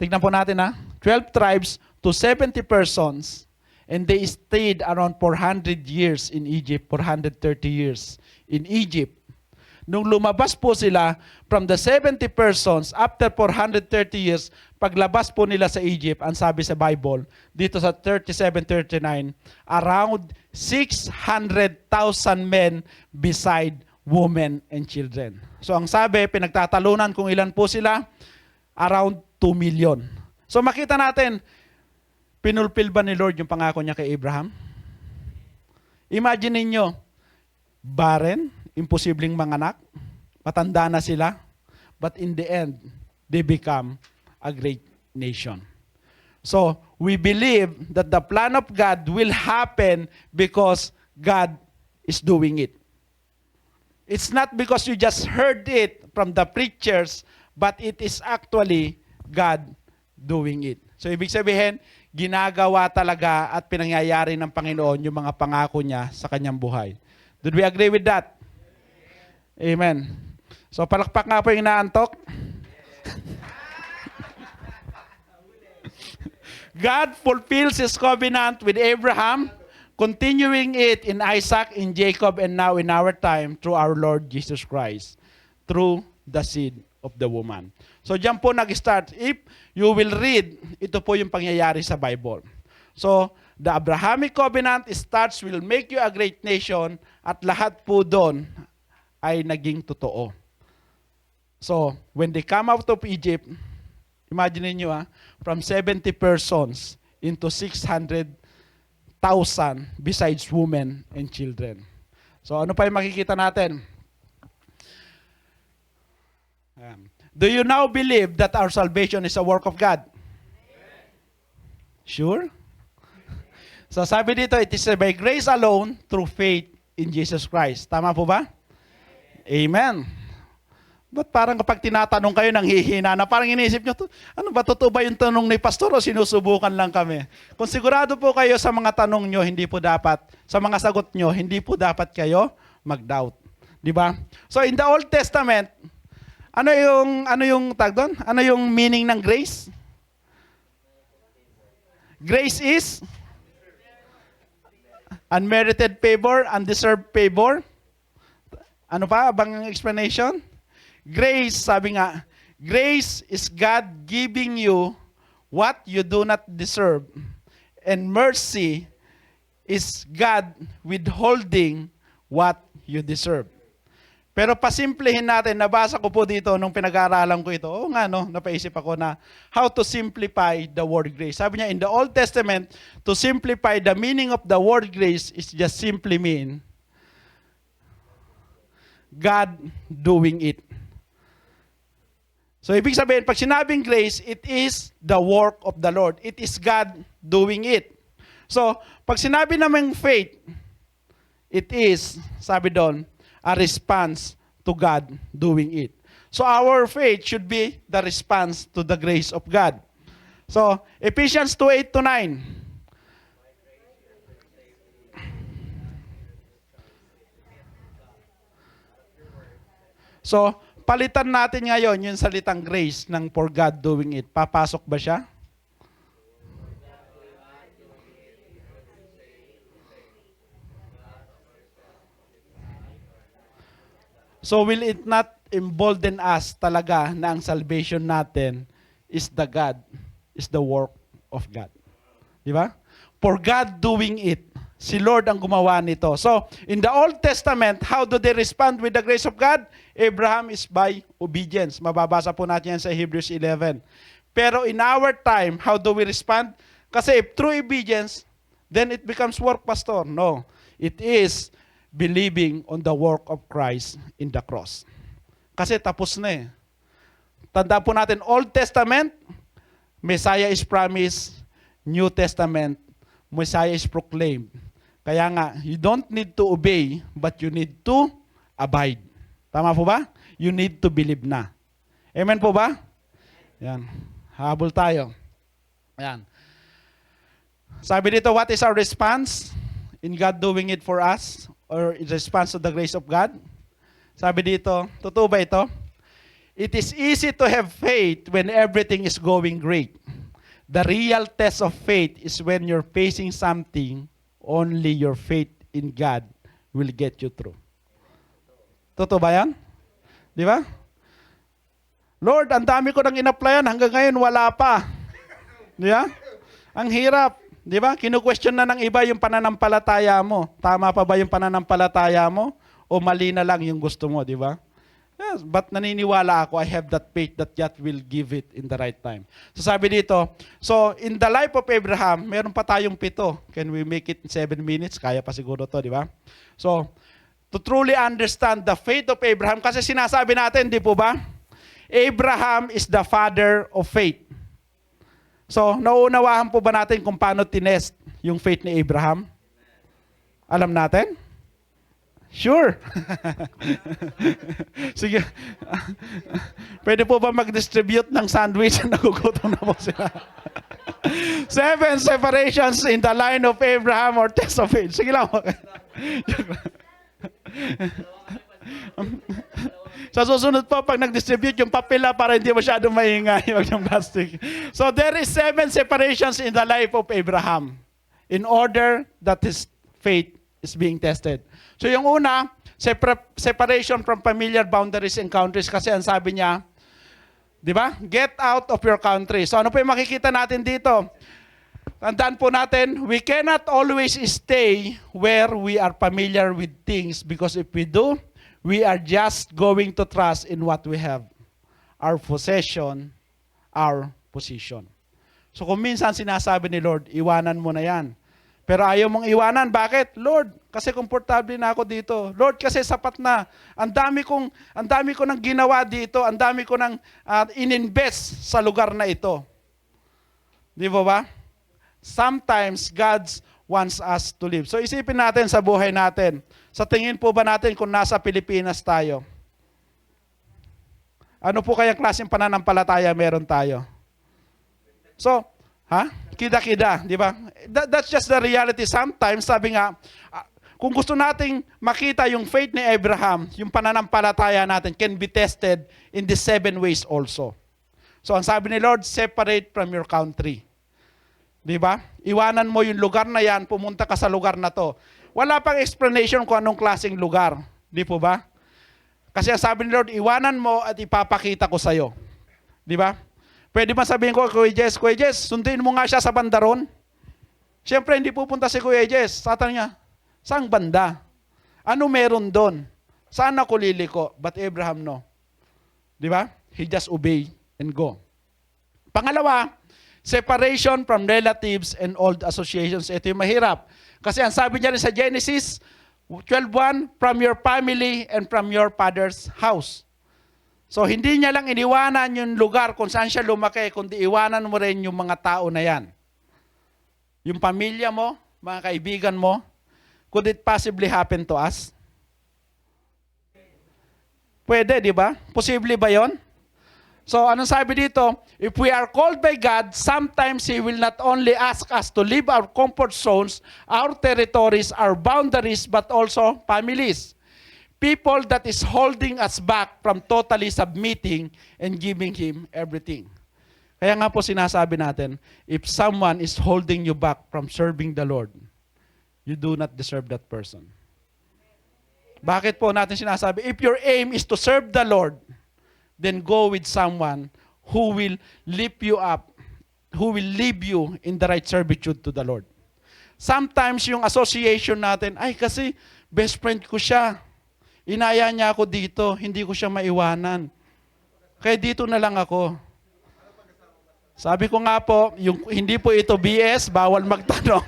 Tingnan po natin ha. 12 tribes to 70 persons. And they stayed around 400 years in Egypt, 430 years in Egypt. Nung lumabas po sila from the 70 persons after 430 years, paglabas po nila sa Egypt, ang sabi sa Bible, dito sa 37-39, around 600,000 men beside women and children. So ang sabi, pinagtatalunan kung ilan po sila, around 2 million. So makita natin, pinulpil ba ni Lord yung pangako niya kay Abraham? Imagine ninyo, barren, imposibleng manganak, matanda na sila, but in the end, they become a great nation. So, we believe that the plan of God will happen because God is doing it. It's not because you just heard it from the preachers, but it is actually God doing it. So, ibig sabihin, ginagawa talaga at pinangyayari ng Panginoon yung mga pangako niya sa kanyang buhay. Did we agree with that? Amen. So, palakpak nga po yung inaantok. God fulfills His covenant with Abraham, continuing it in Isaac, in Jacob, and now in our time through our Lord Jesus Christ, through the seed of the woman. So, diyan po nag-start. If you will read, ito po yung pangyayari sa Bible. So, the Abrahamic covenant starts, will make you a great nation, at lahat po doon ay naging totoo. So, when they come out of Egypt, imagine niyo from 70 persons into 600,000 besides women and children. So, ano pa yung makikita natin? Do you now believe that our salvation is a work of God? Sure? So, sabi dito, it is by grace alone, through faith in Jesus Christ. Tama po ba? Amen. Ba't parang kapag tinatanong kayo, nanghihina na, parang iniisip nyo, ano ba, totoo ba yung tanong ni Pastor o sinusubukan lang kami? Kung sigurado po kayo sa mga tanong nyo, hindi po dapat, sa mga sagot nyo, hindi po dapat kayo mag-doubt. Di ba? So in the Old Testament, ano yung tag doon? Ano yung meaning ng grace? Grace is unmerited favor, undeserved favor. Ano pa bang explanation? Grace, sabi nga, grace is God giving you what you do not deserve. And mercy is God withholding what you deserve. Pero pasimplihin natin, nabasa ko po dito nung pinag-aaralan ko ito. Oo nga, no, napaisip ako na how to simplify the word grace. Sabi niya, in the Old Testament, to simplify the meaning of the word grace is just simply mean God doing it. So, ibig sabihin, pag sinabing grace, it is the work of the Lord. It is God doing it. So, pag sinabi namang faith, it is, sabi doon, a response to God doing it. So, our faith should be the response to the grace of God. So, Ephesians 2:8-9. So, palitan natin ngayon yung salitang grace ng for God doing it. Papasok ba siya? So, will it not embolden us talaga na ang salvation natin is the work of God? Di ba? For God doing it. Si Lord ang gumawa nito. So, in the Old Testament, how do they respond with the grace of God? Abraham is by obedience. Mababasa po natin yan sa Hebrews 11. Pero in our time, how do we respond? Kasi if through obedience, then it becomes work, Pastor. No. It is believing on the work of Christ in the cross. Kasi tapos na eh. Tanda po natin, Old Testament, Messiah is promised. New Testament, Messiah is proclaimed. Kaya nga, you don't need to obey, but you need to abide. Tama po ba? You need to believe na. Amen po ba? Yan. Habol tayo. Yan. Sabi dito, what is our response in God doing it for us? Or in response to the grace of God? Sabi dito, totoo ba ito? It is easy to have faith when everything is going great. The real test of faith is when you're facing something, only your faith in God will get you through. Totoo ba yan? Di ba? Lord, ang dami ko nang in-applyan, hanggang ngayon wala pa. Di ba? Ang hirap. Di ba? Kinu-question na ng iba yung pananampalataya mo. Tama pa ba yung pananampalataya mo? O mali na lang yung gusto mo, di ba? Yes, but naniniwala ako, I have that faith that God will give it in the right time. So sabi dito, so in the life of Abraham, meron pa tayong 7. Can we make it in 7 minutes? Kaya pa siguro to, di ba? So, to truly understand the faith of Abraham, kasi sinasabi natin, di po ba? Abraham is the father of faith. So, nauunawahan po ba natin kung paano tinest yung faith ni Abraham? Alam natin? Sure. Sige. Pwede po ba mag-distribute ng sandwich? Nagugutom na po sila. 7 separations in the line of Abraham or test of faith. Sige lang. Sa susunod po, pag nag-distribute yung papela para hindi masyadong maingay, wag yung plastic. So there is 7 separations in the life of Abraham in order that his faith is being tested. So yung una, separation from familiar boundaries and countries, kasi ang sabi niya, di ba? Get out of your country. So ano po yung makikita natin dito? Tandaan po natin, we cannot always stay where we are familiar with things, because if we do, we are just going to trust in what we have. Our possession, our position. So kung minsan sinasabi ni Lord, iwanan mo na yan. Pero ayaw mong iwanan. Bakit? Lord, kasi komportable na ako dito. Lord, kasi sapat na. Ang dami ko nang ginawa dito. Ang dami ko nang ininvest sa lugar na ito. Di ba? Sometimes God wants us to live. So isipin natin sa buhay natin. Sa tingin po ba natin kung nasa Pilipinas tayo? Ano po kayang klaseng pananampalataya meron tayo? So, kida-kida, di ba? That's just the reality. Sometimes, sabi nga, kung gusto nating makita yung faith ni Abraham, yung pananampalataya natin can be tested in the 7 ways also. So, ang sabi ni Lord, separate from your country. Di ba? Iwanan mo yung lugar na yan, pumunta ka sa lugar na to. Wala pang explanation kung anong klaseng lugar. Di po ba? Kasi ang sabi ni Lord, iwanan mo at ipapakita ko sa'yo. Di ba? Pwede ba sabihin ko, Kuya Jess, sundin mo nga siya sa banda ron? Siyempre, hindi pupunta si Kuya Jess. Satan niya, saang banda? Ano meron doon? Saan ako liliko? But Abraham, no. Di ba? He just obey and go. Pangalawa, separation from relatives and old associations. Ito yung mahirap. Kasi ang sabi niya rin sa Genesis 12:1, from your family and from your father's house. So, hindi niya lang iniwanan yung lugar kung saan siya lumaki, kundi iwanan mo rin yung mga tao na yan. Yung pamilya mo, mga kaibigan mo, could it possibly happen to us? Pwede, di ba? Posible ba yon? So, anong sabi dito? If we are called by God, sometimes He will not only ask us to leave our comfort zones, our territories, our boundaries, but also families. people that is holding us back from totally submitting and giving Him everything. Kaya nga po sinasabi natin, if someone is holding you back from serving the Lord, you do not deserve that person. Bakit po natin sinasabi? If your aim is to serve the Lord, then go with someone who will lift you up, who will lead you in the right servitude to the Lord. Sometimes yung association natin, ay kasi best friend ko siya. Inaya niya ako dito, hindi ko siya maiwanan. Kaya dito na lang ako. Sabi ko nga po, yung, hindi po ito BS, bawal magtanong.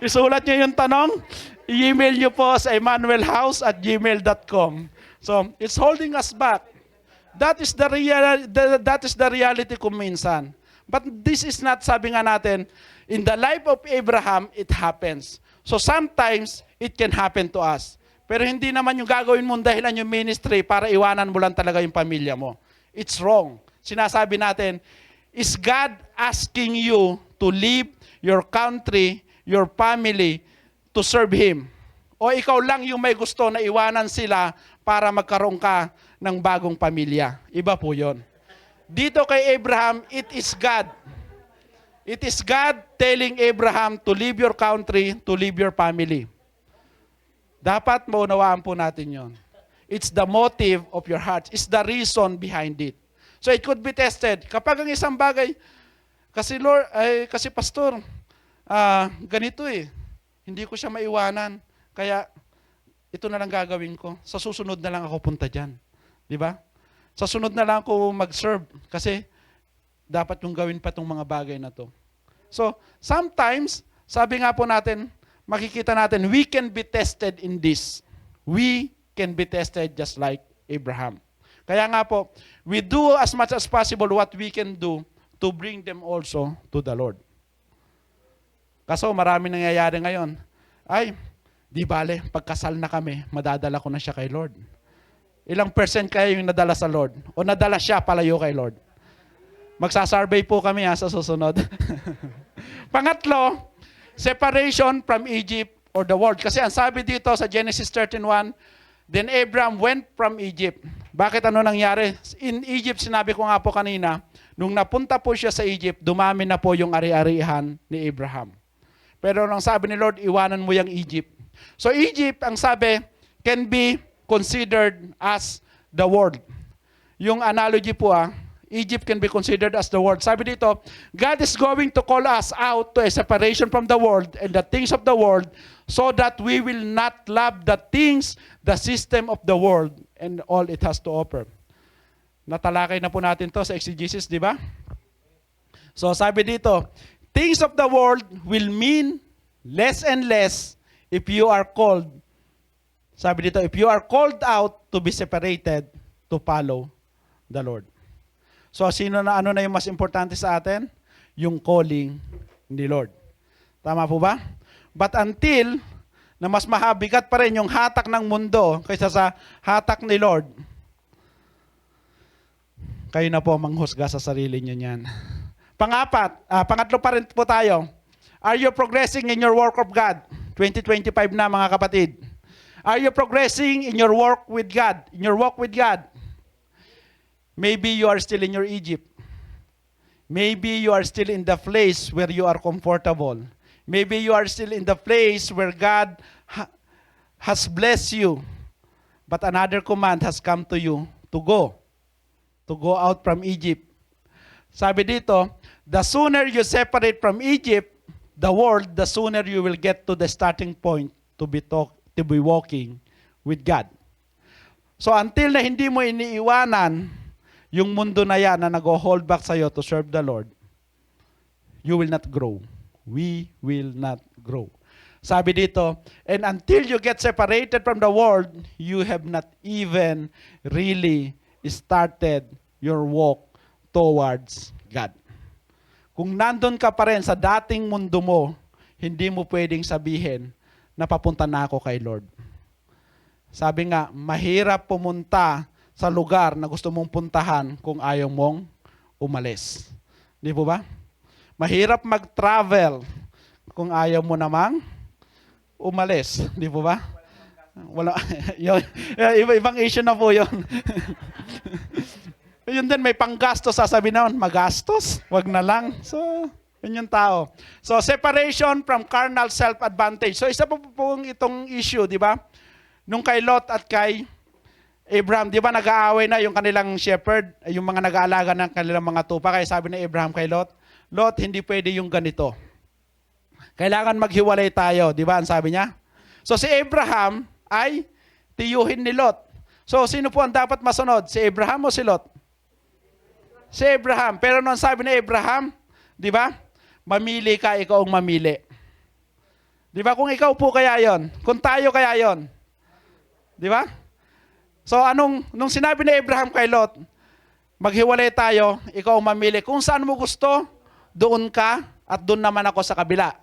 Isulat niyo yung tanong, i-email niyo po sa emmanuelhouse@gmail.com. So, it's holding us back. That is the reality kung minsan. But this is not, sabi nga natin, in the life of Abraham, it happens. So sometimes, it can happen to us. Pero hindi naman yung gagawin mong dahilan yung ministry para iwanan mo lang talaga yung pamilya mo. It's wrong. Sinasabi natin, is God asking you to leave your country, your family, to serve Him? O ikaw lang yung may gusto na iwanan sila para magkaroon ka ng bagong pamilya? Iba po yun. Dito kay Abraham, it is God. It is God telling Abraham to leave your country, to leave your family. Dapat maunawaan po natin yon. It's the motive of your heart. It's the reason behind it. So it could be tested. Kapag ang isang bagay, kasi Lord, kasi pastor, ganito hindi ko siya maiwanan. Kaya ito na lang gagawin ko. Sa susunod na lang ako punta dyan. Di ba? Sa sunod na lang ako mag-serve. Kasi dapat yung gawin pa itong mga bagay na to. So, sometimes, sabi nga po natin, makikita natin, we can be tested in this. We can be tested just like Abraham. Kaya nga po, we do as much as possible what we can do to bring them also to the Lord. Kaso marami nangyayari ngayon. Ay, di bale, pagkasal na kami, madadala ko na siya kay Lord. Ilang percent kaya yung nadala sa Lord? O nadala siya palayo kay Lord? Magsasurvey po kami sa susunod. Pangatlo, separation from Egypt or the world. Kasi ang sabi dito sa Genesis 13:1, then Abraham went from Egypt. Bakit ano nangyari? In Egypt, sinabi ko nga po kanina, nung napunta po siya sa Egypt, dumami na po yung ari-arihan ni Abraham. Pero nang sabi ni Lord, iwanan mo yung Egypt. So Egypt, ang sabi, can be considered as the world. Yung analogy po Egypt can be considered as the world. Sabi dito, God is going to call us out to a separation from the world and the things of the world so that we will not love the things, the system of the world and all it has to offer. Natalakay na po natin to sa exegesis, di ba? So sabi dito, things of the world will mean less and less if you are called. Sabi dito, if you are called out to be separated to follow the Lord. So sino na ano na yung mas importante sa atin? Yung calling ni Lord. Tama po ba? But until na mas mahabigat pa rin yung hatak ng mundo kaysa sa hatak ni Lord, kayo na po manghusga sa sarili niyo niyan. Pangatlo pa rin po tayo. Are you progressing in your work of God? 2025 na mga kapatid. Are you progressing in your work with God? In your walk with God? Maybe you are still in your Egypt. Maybe you are still in the place where you are comfortable. Maybe you are still in the place where God has blessed you. But another command has come to you to go. To go out from Egypt. Sabi dito, the sooner you separate from Egypt, the world, the sooner you will get to the starting point to be walking with God. So until na hindi mo iniiwanan yung mundo na yan na nag-hold back sa'yo to serve the Lord, you will not grow. We will not grow. Sabi dito, and until you get separated from the world, you have not even really started your walk towards God. Kung nandun ka pa rin sa dating mundo mo, hindi mo pwedeng sabihin na papunta na ako kay Lord. Sabi nga, mahirap pumunta sa lugar na gusto mong puntahan kung ayaw mong umalis. Di po ba? Mahirap mag-travel kung ayaw mo namang umalis. Di po ba? Wala, ibang issue na po yun. Yun din, may panggastos, sasabihin naman, magastos, wag na lang. So, yun yung tao. So, separation from carnal self-advantage. So, isa po pong itong issue, di ba? Nung kay Lot at kay Abraham, di ba nag-aaway na yung kanilang shepherd, yung mga nag-aalaga ng kanilang mga tupa. Kaya sabi ni Abraham kay Lot, Lot, hindi pwede yung ganito. Kailangan maghiwalay tayo, di ba? Ang sabi niya. So, si Abraham ay tiyuhin ni Lot. So, sino po ang dapat masunod? Si Abraham o si Lot? Si Abraham. Pero nung sabi ni Abraham, di ba? Mamili ka, ikaw ang mamili. Di ba? Kung ikaw po kaya yon, kung tayo kaya yon, di ba? So nung sinabi ni Abraham kay Lot, maghiwalay tayo, ikaw ang mamili. Kung saan mo gusto, doon ka at doon naman ako sa kabila.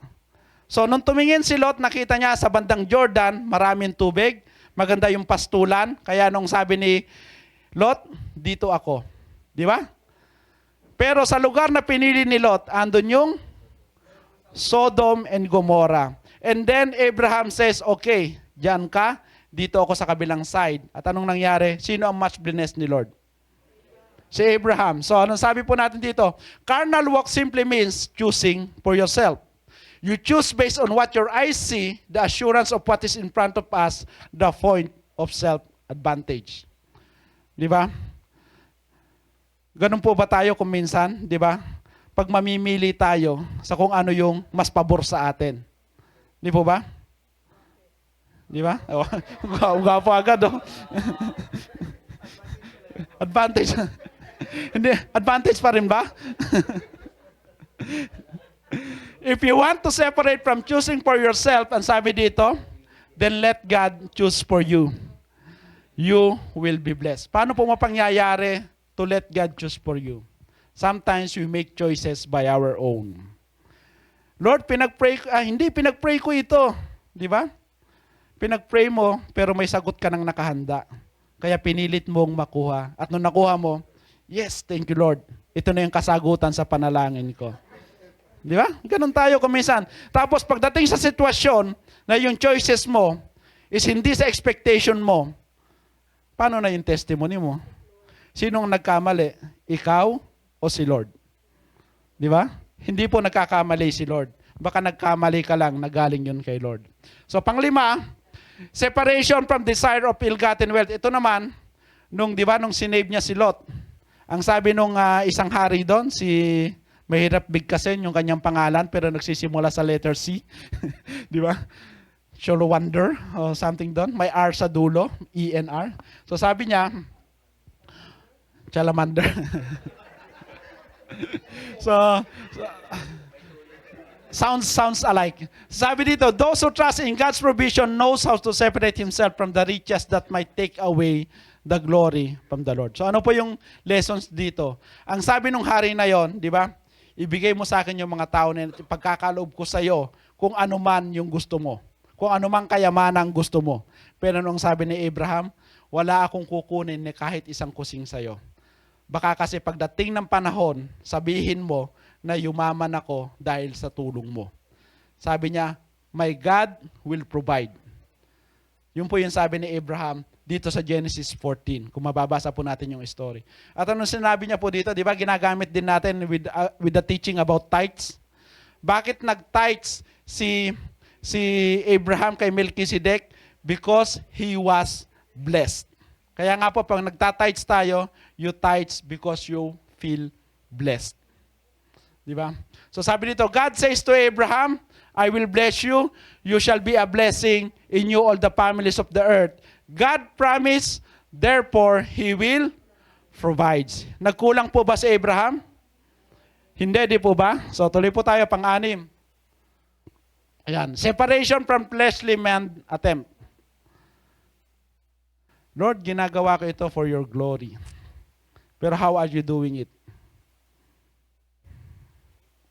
So nung tumingin si Lot, nakita niya sa bandang Jordan, maraming tubig, maganda yung pastulan. Kaya nung sabi ni Lot, dito ako. Di ba? Pero sa lugar na pinili ni Lot, andun yung Sodom and Gomorrah. And then Abraham says, okay, diyan ka, dito ako sa kabilang side. At anong nangyari? Sino ang much blessed ni Lord? Si Abraham. So anong sabi po natin dito? Carnal walk simply means choosing for yourself. You choose based on what your eyes see, the assurance of what is in front of us, the point of self-advantage. Di ba? Ganun po ba tayo kung minsan, di ba? Pag mamimili tayo sa kung ano yung mas pabor sa atin. Di po ba? Di ba? Uga po agad, oh. Advantage. Hindi, advantage pa rin ba? If you want to separate from choosing for yourself, ang sabi dito, then let God choose for you. You will be blessed. Paano po mapangyayari to let God choose for you? Sometimes we make choices by our own. Lord, pinag-pray ko ito. Di ba? Pinag-pray mo, pero may sagot ka nang nakahanda. Kaya pinilit mong makuha. At nung nakuha mo, yes, thank you Lord. Ito na yung kasagutan sa panalangin ko. Di ba? Ganun tayo kuminsan. Tapos pagdating sa sitwasyon na yung choices mo is hindi sa expectation mo, paano na yung testimony mo? Sinong nagkamali? Ikaw o si Lord? Di ba? Hindi po nagkakamali si Lord. Baka nagkamali ka lang, nagaling yun kay Lord. So panglima, separation from desire of ill-gotten wealth. Ito naman, di ba, nung sinave niya si Lot. Ang sabi nung isang hari doon, si mahirap bigkasin yung kanyang pangalan, pero nagsisimula sa letter C. Di ba? Sholowander o something doon. May R sa dulo, E-N-R. So sabi niya, Chalamander. so sounds alike. Sabi dito, those who trust in God's provision knows how to separate himself from the riches that might take away the glory from the Lord. So ano po yung lessons dito? Ang sabi nung hari na yon, di ba? Ibigay mo sa akin yung mga tao na pagkakaloob ko sa iyo kung ano man yung gusto mo. Kung ano man kayamanan ang gusto mo. Pero nung sabi ni Abraham, wala akong kukunin ni kahit isang kusing sa iyo. Baka kasi pagdating ng panahon, sabihin mo na yumaman ako dahil sa tulong mo. Sabi niya, my God will provide. Yun po yung sabi ni Abraham dito sa Genesis 14, kung mababasa po natin yung story. At anong sinabi niya po dito, di ba, ginagamit din natin with the teaching about tithes. Bakit nag-tithes si Abraham kay Melchizedek? Because he was blessed. Kaya nga po, pag nagtatides tayo, you tithes because you feel blessed. Di ba? So sabi dito, God says to Abraham, I will bless you. You shall be a blessing in you all the families of the earth. God promised, therefore, He will provide. Nagkulang po ba si Abraham? Hindi, di po ba? So tuloy po tayo, pang-anim. Ayan, separation from fleshly man attempt. Lord, ginagawa ko ito for your glory. Pero how are you doing it?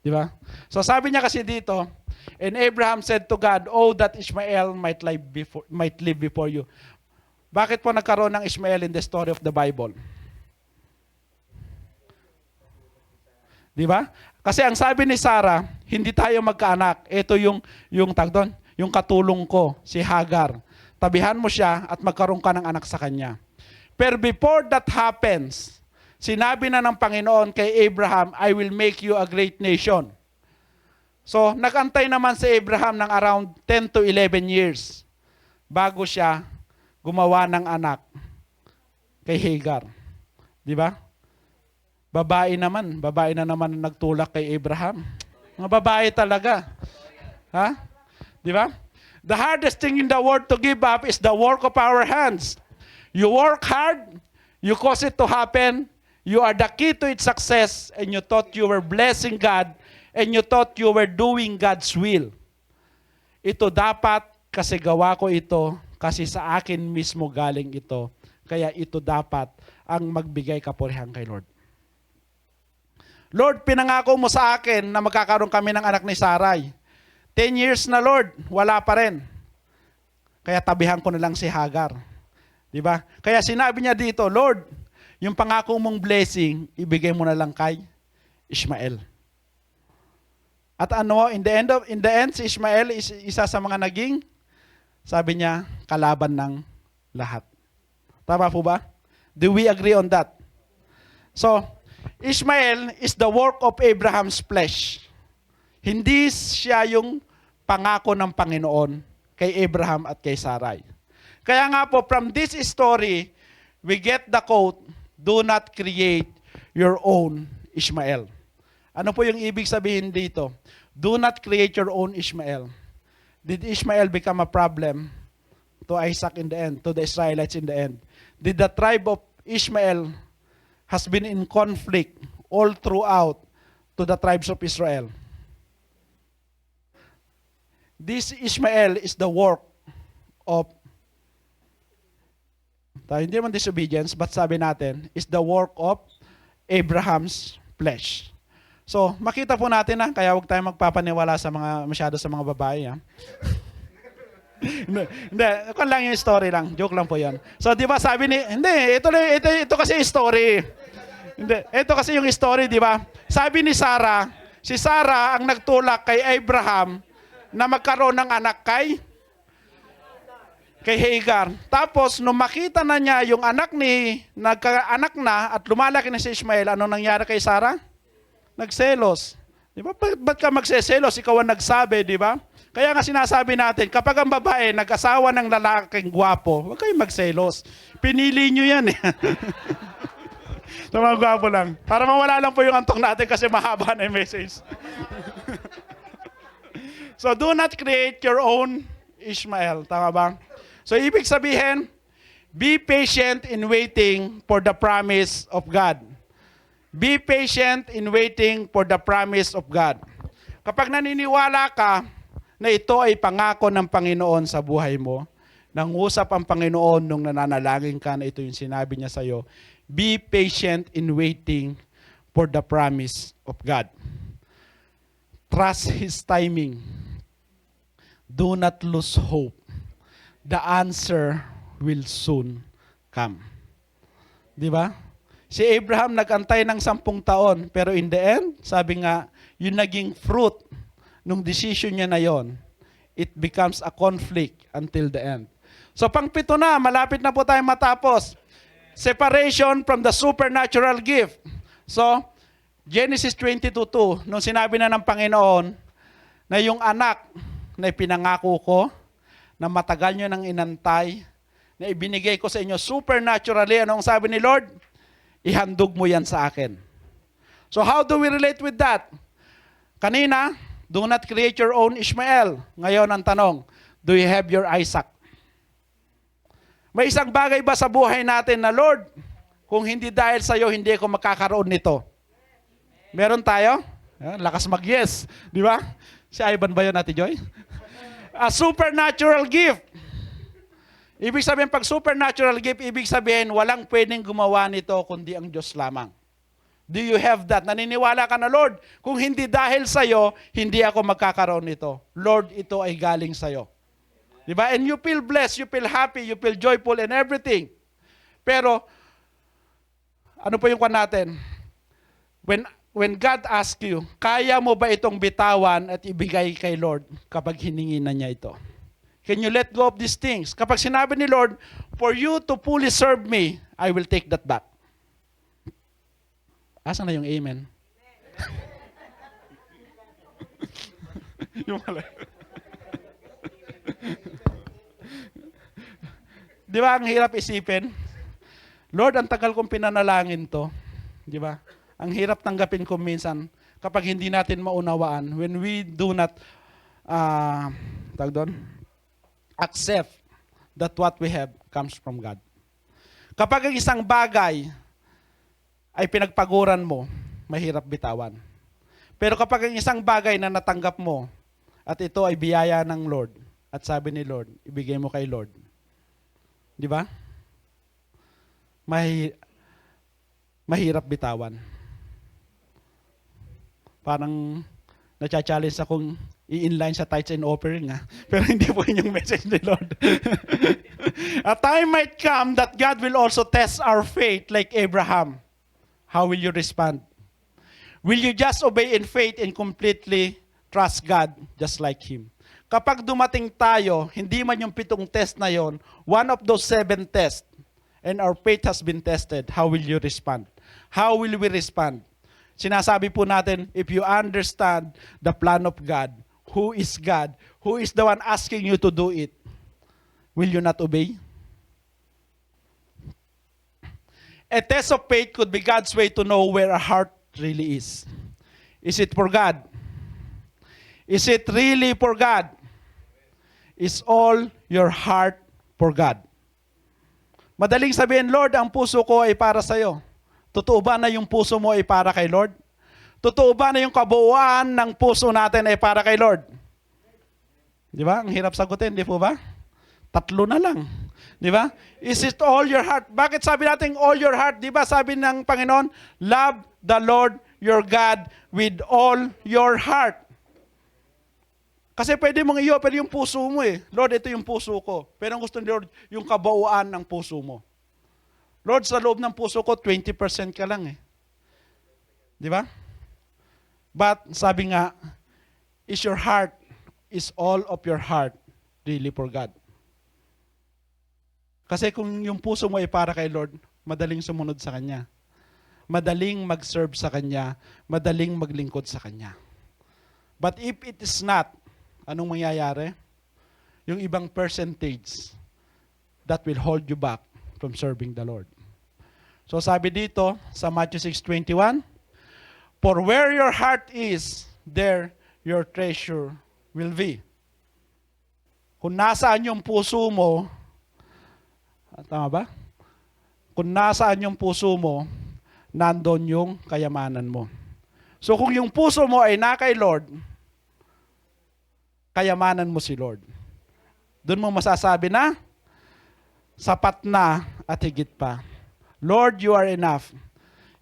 Di ba? So sabi niya kasi dito, and Abraham said to God, oh, that Ishmael might live before you. Bakit po nagkaroon ng Ishmael in the story of the Bible? Di ba? Kasi ang sabi ni Sarah, hindi tayo magkaanak. Ito yung tag doon, yung katulong ko, si Hagar. tabihan mo siya at magkaroon ka ng anak sa kanya. Pero before that happens, sinabi na ng Panginoon kay Abraham, I will make you a great nation. So, nag-antay naman si Abraham ng around 10 to 11 years bago siya gumawa ng anak kay Hagar. Di ba? Babae na naman nagtulak kay Abraham. Mga babae talaga. Ha? Di ba? The hardest thing in the world to give up is the work of our hands. You work hard, you cause it to happen, you are the key to its success, and you thought you were blessing God, and you thought you were doing God's will. Ito dapat kasi gawa ko ito, kasi sa akin mismo galing ito. Kaya ito dapat ang magbigay kapurihan kay Lord. Lord, pinangako mo sa akin na magkakaroon kami ng anak ni Sarai. 10 years na, Lord, wala pa rin. Kaya tabihan ko na lang si Hagar. Diba? Kaya sinabi niya dito, Lord, yung pangako mong blessing, ibigay mo na lang kay Ishmael. At ano, in the end, si Ishmael is isa sa mga naging, sabi niya, kalaban ng lahat. Tama po ba? Do we agree on that? So, Ishmael is the work of Abraham's flesh. Hindi siya yung pangako ng Panginoon kay Abraham at kay Sarai. Kaya nga po, from this story, we get the quote, do not create your own Ishmael. Ano po yung ibig sabihin dito? Do not create your own Ishmael. Did Ishmael become a problem to Isaac in the end, to the Israelites in the end? Did the tribe of Ishmael has been in conflict all throughout to the tribes of Israel? This Ishmael is the work of, hindi naman disobedience, but sabi natin, is the work of Abraham's flesh. So, makita po natin kaya huwag tayo magpapaniwala masyado sa mga babae. Hindi, kung lang yung story lang, joke lang po yan. So, di ba sabi ito kasi yung story. Hindi, ito kasi yung story, di ba? Sabi ni Sarah, si Sarah ang nagtulak kay Abraham na magkaroon ng anak kay Hagar. Tapos, nung makita na niya yung nagkaanak na at lumalaki na si Ishmael, anong nangyari kay Sarah? Nagselos. Di ba? Ba't ka magseselos? Ikaw ang nagsabi, di ba? Kaya nga sinasabi natin, kapag ang babae nag-asawa ng lalaking gwapo, huwag kayong magselos. Pinili nyo yan eh. So, mga gwapo lang. Para mawala lang po yung antok natin kasi mahaba na yung message. So, do not create your own Ishmael. Tama ba? So, ibig sabihin, be patient in waiting for the promise of God. Be patient in waiting for the promise of God. Kapag naniniwala ka na ito ay pangako ng Panginoon sa buhay mo, nangusap ang Panginoon nung nananalangin ka na ito yung sinabi niya sa iyo, be patient in waiting for the promise of God. Trust His timing. Do not lose hope. The answer will soon come. Di ba? Si Abraham nag-antay ng 10 taon, pero in the end, sabi nga, yung naging fruit nung decision niya na yon, it becomes a conflict until the end. So pang-7 na, malapit na po tayo matapos. Separation from the supernatural gift. So, Genesis 22:2, nung sinabi na ng Panginoon na yung anak na ipinangako ko, na matagal nyo nang inantay, na ibinigay ko sa inyo supernaturally, anong sabi ni Lord? Ihandog mo yan sa akin. So how do we relate with that? Kanina, do not create your own Ishmael. Ngayon ang tanong, do you have your Isaac? May isang bagay ba sa buhay natin na, Lord, kung hindi dahil sa iyo, hindi ako makakaroon nito? Meron tayo? Lakas mag-yes. Di ba? Si Ivan ba yun, Ate Joy? A supernatural gift. Ibig sabihin, pag supernatural gift, ibig sabihin, walang pwedeng gumawa nito kundi ang Diyos lamang. Do you have that? Naniniwala ka na, Lord, kung hindi dahil sa'yo, hindi ako magkakaroon nito. Lord, ito ay galing sa'yo. Diba? And you feel blessed, you feel happy, you feel joyful and everything. Pero, ano po yung kwan natin? When God asks you, kaya mo ba itong bitawan at ibigay kay Lord kapag hiningi na niya ito? Can you let go of these things? Kapag sinabi ni Lord, for you to fully serve me, I will take that back. Asan na yung amen? Yung pala. Di ba, ang hirap isipin? Lord, ang tagal kong pinanalangin to. Di ba? Ang hirap tanggapin ko minsan kapag hindi natin maunawaan, when we do not accept that what we have comes from God. Kapag ang isang bagay ay pinagpaguran mo, mahirap bitawan. Pero kapag ang isang bagay na natanggap mo, at ito ay biyaya ng Lord, at sabi ni Lord, ibigay mo kay Lord. Di ba? Mahirap bitawan. Parang na-challenge akong i-inline sa tithes and offering. Pero hindi po yun yung message ni Lord. A time might come that God will also test our faith like Abraham. How will you respond? Will you just obey in faith and completely trust God just like Him? Kapag dumating tayo, hindi man yung 7 test na yon, one of those 7 tests, and our faith has been tested, how will you respond? How will we respond? Sinasabi po natin, if you understand the plan of God, who is God, who is the one asking you to do it, will you not obey? A test of faith could be God's way to know where our heart really is. Is it for God? Is it really for God? Is all your heart for God? Madaling sabihin, Lord, ang puso ko ay para sa'yo. Totoo ba na yung puso mo ay para kay Lord? Totoo ba na yung kabuuan ng puso natin ay para kay Lord? Di ba? Ang hirap sagutin, di po ba? 3 na lang. Di ba? Is it all your heart? Bakit sabi natin all your heart? Di ba sabi ng Panginoon, love the Lord your God with all your heart. Kasi pwede mong i-offer yung puso mo eh. Lord, ito yung puso ko. Pero ang gusto ni Lord, yung kabuuan ng puso mo. Lord, sa loob ng puso ko, 20% ka lang eh. Di ba? But, sabi nga, is your heart, is all of your heart really for God? Kasi kung yung puso mo ay para kay Lord, madaling sumunod sa Kanya. Madaling mag-serve sa Kanya. Madaling maglingkod sa Kanya. But if it is not, anong mangyayari? Yung ibang percentage that will hold you back from serving the Lord. So sabi dito sa Matthew 6:21, for where your heart is, there your treasure will be. Kung nasaan yung puso mo, tama ba? Kung nasaan yung puso mo, nandun yung kayamanan mo. So kung yung puso mo ay na kay Lord, kayamanan mo si Lord. Doon mo masasabi na, sapat na at higit pa. Lord, you are enough.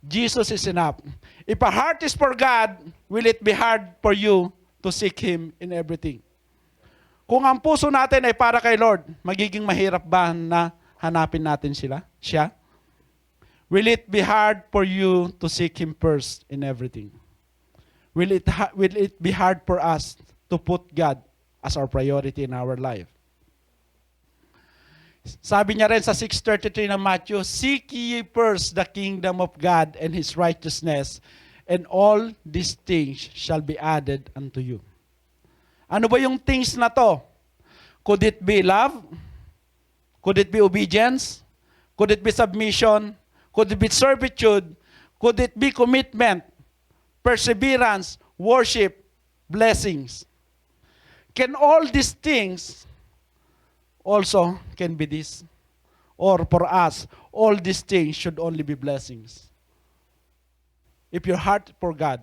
Jesus is enough. If a heart is for God, will it be hard for you to seek Him in everything? Kung ang puso natin ay para kay Lord, magiging mahirap ba na hanapin natin siya? Will it be hard for you to seek Him first in everything? Will it be hard for us to put God as our priority in our life? Sabi niya rin sa 6:33 ng Matthew, seek ye first the kingdom of God and His righteousness, and all these things shall be added unto you. Ano ba yung things na to? Could it be love? Could it be obedience? Could it be submission? Could it be servitude? Could it be commitment, perseverance, worship, blessings? Can all these things also can be this? Or for us, all these things should only be blessings. If your heart for God,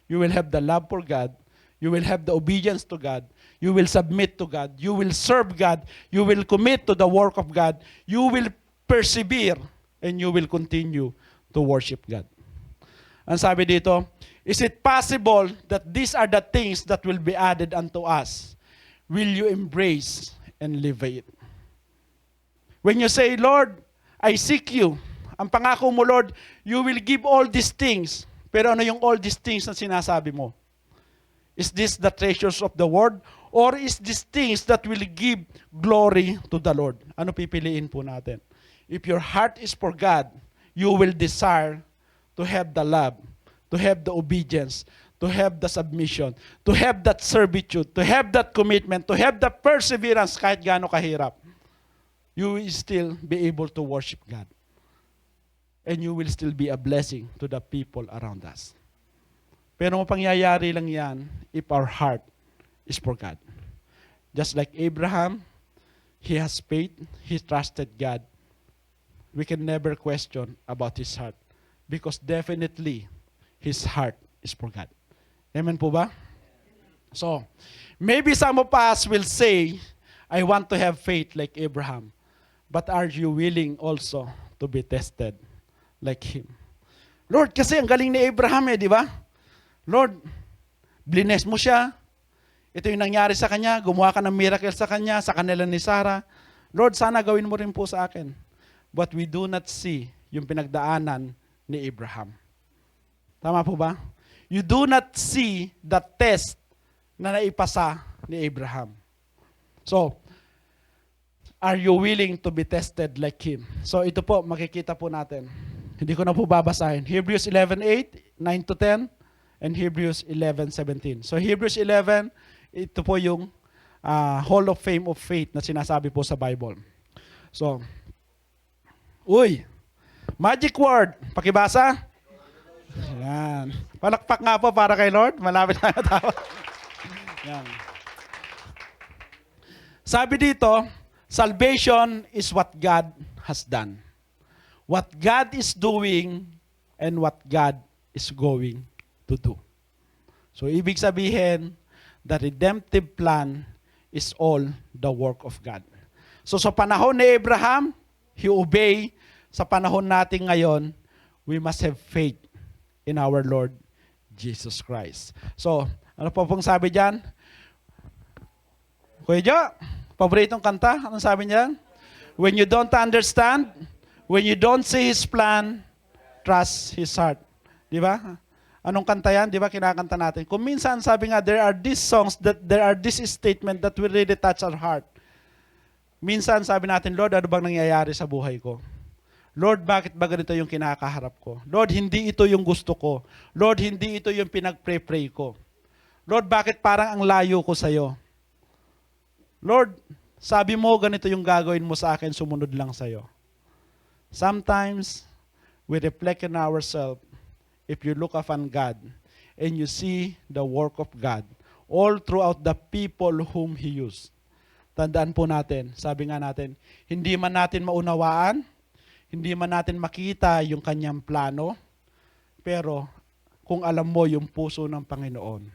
you will have the love for God, you will have the obedience to God, you will submit to God, you will serve God, you will commit to the work of God, you will persevere, and you will continue to worship God. Ang sabi dito, is it possible that these are the things that will be added unto us? Will you embrace and live it? When you say, Lord, I seek you, ang pangako mo, Lord, you will give all these things. Pero ano yung all these things na sinasabi mo? Is this the treasures of the world Or is these things that will give glory to the Lord? Ano pipiliin po natin? If your heart is for God, you will desire to have the love, to have the obedience, to have the submission, to have that servitude, to have that commitment, to have the perseverance kahit gaano kahirap. You will still be able to worship God. And you will still be a blessing to the people around us. Pero mapangyayari lang yan if our heart is for God. Just like Abraham, he has faith, he trusted God. We can never question about his heart because definitely his heart is for God. Amen po ba? So, maybe some of us will say, I want to have faith like Abraham. But are you willing also to be tested like him? Lord, kasi ang galing ni Abraham di ba? Lord, blines mo siya. Ito yung nangyari sa kanya. Gumawa ka ng miracle sa kanya, sa kanila ni Sarah. Lord, sana gawin mo rin po sa akin. But we do not see yung pinagdaanan ni Abraham. Tama po ba? You do not see the test na naipasa ni Abraham. So, are you willing to be tested like him? So, ito po, makikita po natin. Hindi ko na po babasahin. Hebrews 11:8, 9-10, and Hebrews 11:17. So, Hebrews 11, ito po yung Hall of Fame of Faith na sinasabi po sa Bible. So, magic word. Pakibasa. Yan. Palakpak nga po para kay Lord. Malapit na tayo. Yan. Sabi dito, salvation is what God has done. What God is doing and what God is going to do. So, ibig sabihin, the redemptive plan is all the work of God. So, sa panahon ni Abraham, he obeyed. Sa panahon natin ngayon, we must have faith in our Lord Jesus Christ. So, ano po pong sabi dyan? Kuya Jo, paboritong kanta, anong sabi niya? When you don't understand, when you don't see His plan, trust His heart. Di ba? Anong kanta yan? Di ba kinakanta natin? Kung minsan sabi nga, there are these songs, there are this statement that will really touch our heart. Minsan sabi natin, Lord, ano bang nangyayari sa buhay ko? Lord, bakit ba ganito yung kinakaharap ko? Lord, hindi ito yung gusto ko. Lord, hindi ito yung pinag-pray ko. Lord, bakit parang ang layo ko sa'yo? Lord, sabi mo ganito yung gagawin mo sa akin, sumunod lang sa'yo. Sometimes, we reflect on ourselves. If you look upon God, and you see the work of God, all throughout the people whom He used. Tandaan po natin, sabi nga natin, hindi man natin maunawaan, hindi man natin makita yung kanyang plano, pero kung alam mo yung puso ng Panginoon,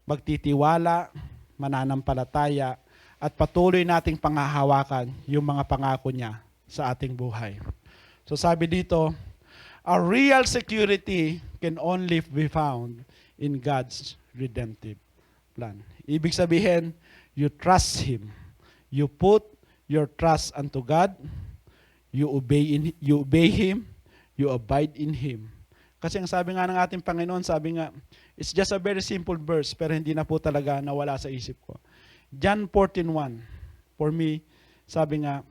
magtitiwala, mananampalataya, at patuloy nating panghahawakan yung mga pangako niya sa ating buhay. So sabi dito, our real security can only be found in God's redemptive plan. Ibig sabihin, you trust Him. You put your trust unto God. You obey Him, you abide in Him. Kasi ang sabi nga ng ating Panginoon, sabi nga, it's just a very simple verse, pero hindi na po talaga nawala sa isip ko. John 14:1. For me, sabi nga,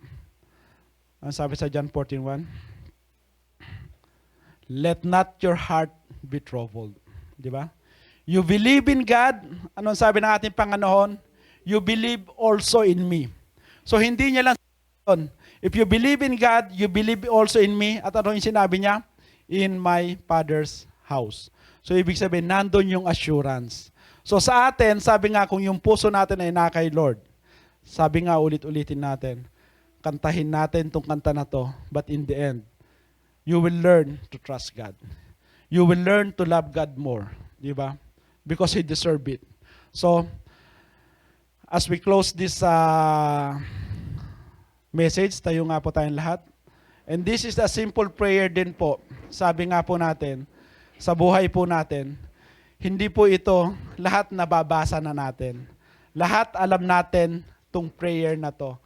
ang sabi sa John 14:1, let not your heart be troubled. Di ba? You believe in God, anong sabi ng ating Panginoon? You believe also in me. So hindi niya lang yun. If you believe in God, you believe also in me. At ano yung sinabi niya? In my Father's house. So ibig sabihin, nandun yung assurance. So sa atin, sabi nga kung yung puso natin ay na kay Lord, sabi nga ulit-ulitin natin, kantahin natin tong kanta na to, but in the end, you will learn to trust God. You will learn to love God more. Di ba? Because He deserves it. So, as we close this message, tayo nga po tayong lahat. And this is a simple prayer din po. Sabi nga po natin, sa buhay po natin, hindi po ito lahat nababasa na natin. Lahat alam natin tong prayer na to.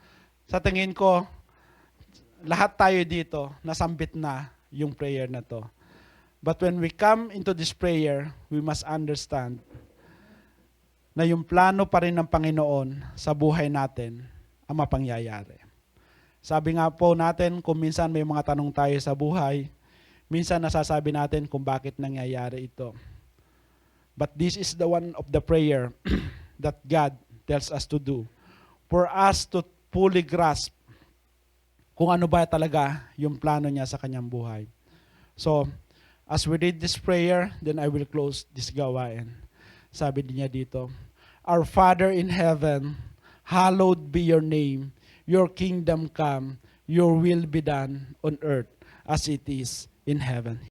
Sa tingin ko, lahat tayo dito, nasambit na yung prayer na to. But when we come into this prayer, we must understand na yung plano pa rin ng Panginoon sa buhay natin ang mapangyayari. Sabi nga po natin, kung minsan may mga tanong tayo sa buhay, minsan nasasabi natin kung bakit nangyayari ito. But this is the one of the prayer that God tells us to do. For us to fully grasp kung ano ba talaga yung plano niya sa kanyang buhay. So, as we read this prayer, then I will close this gawain. Sabi niya dito, Our Father in heaven, hallowed be your name. Your kingdom come, your will be done on earth as it is in heaven.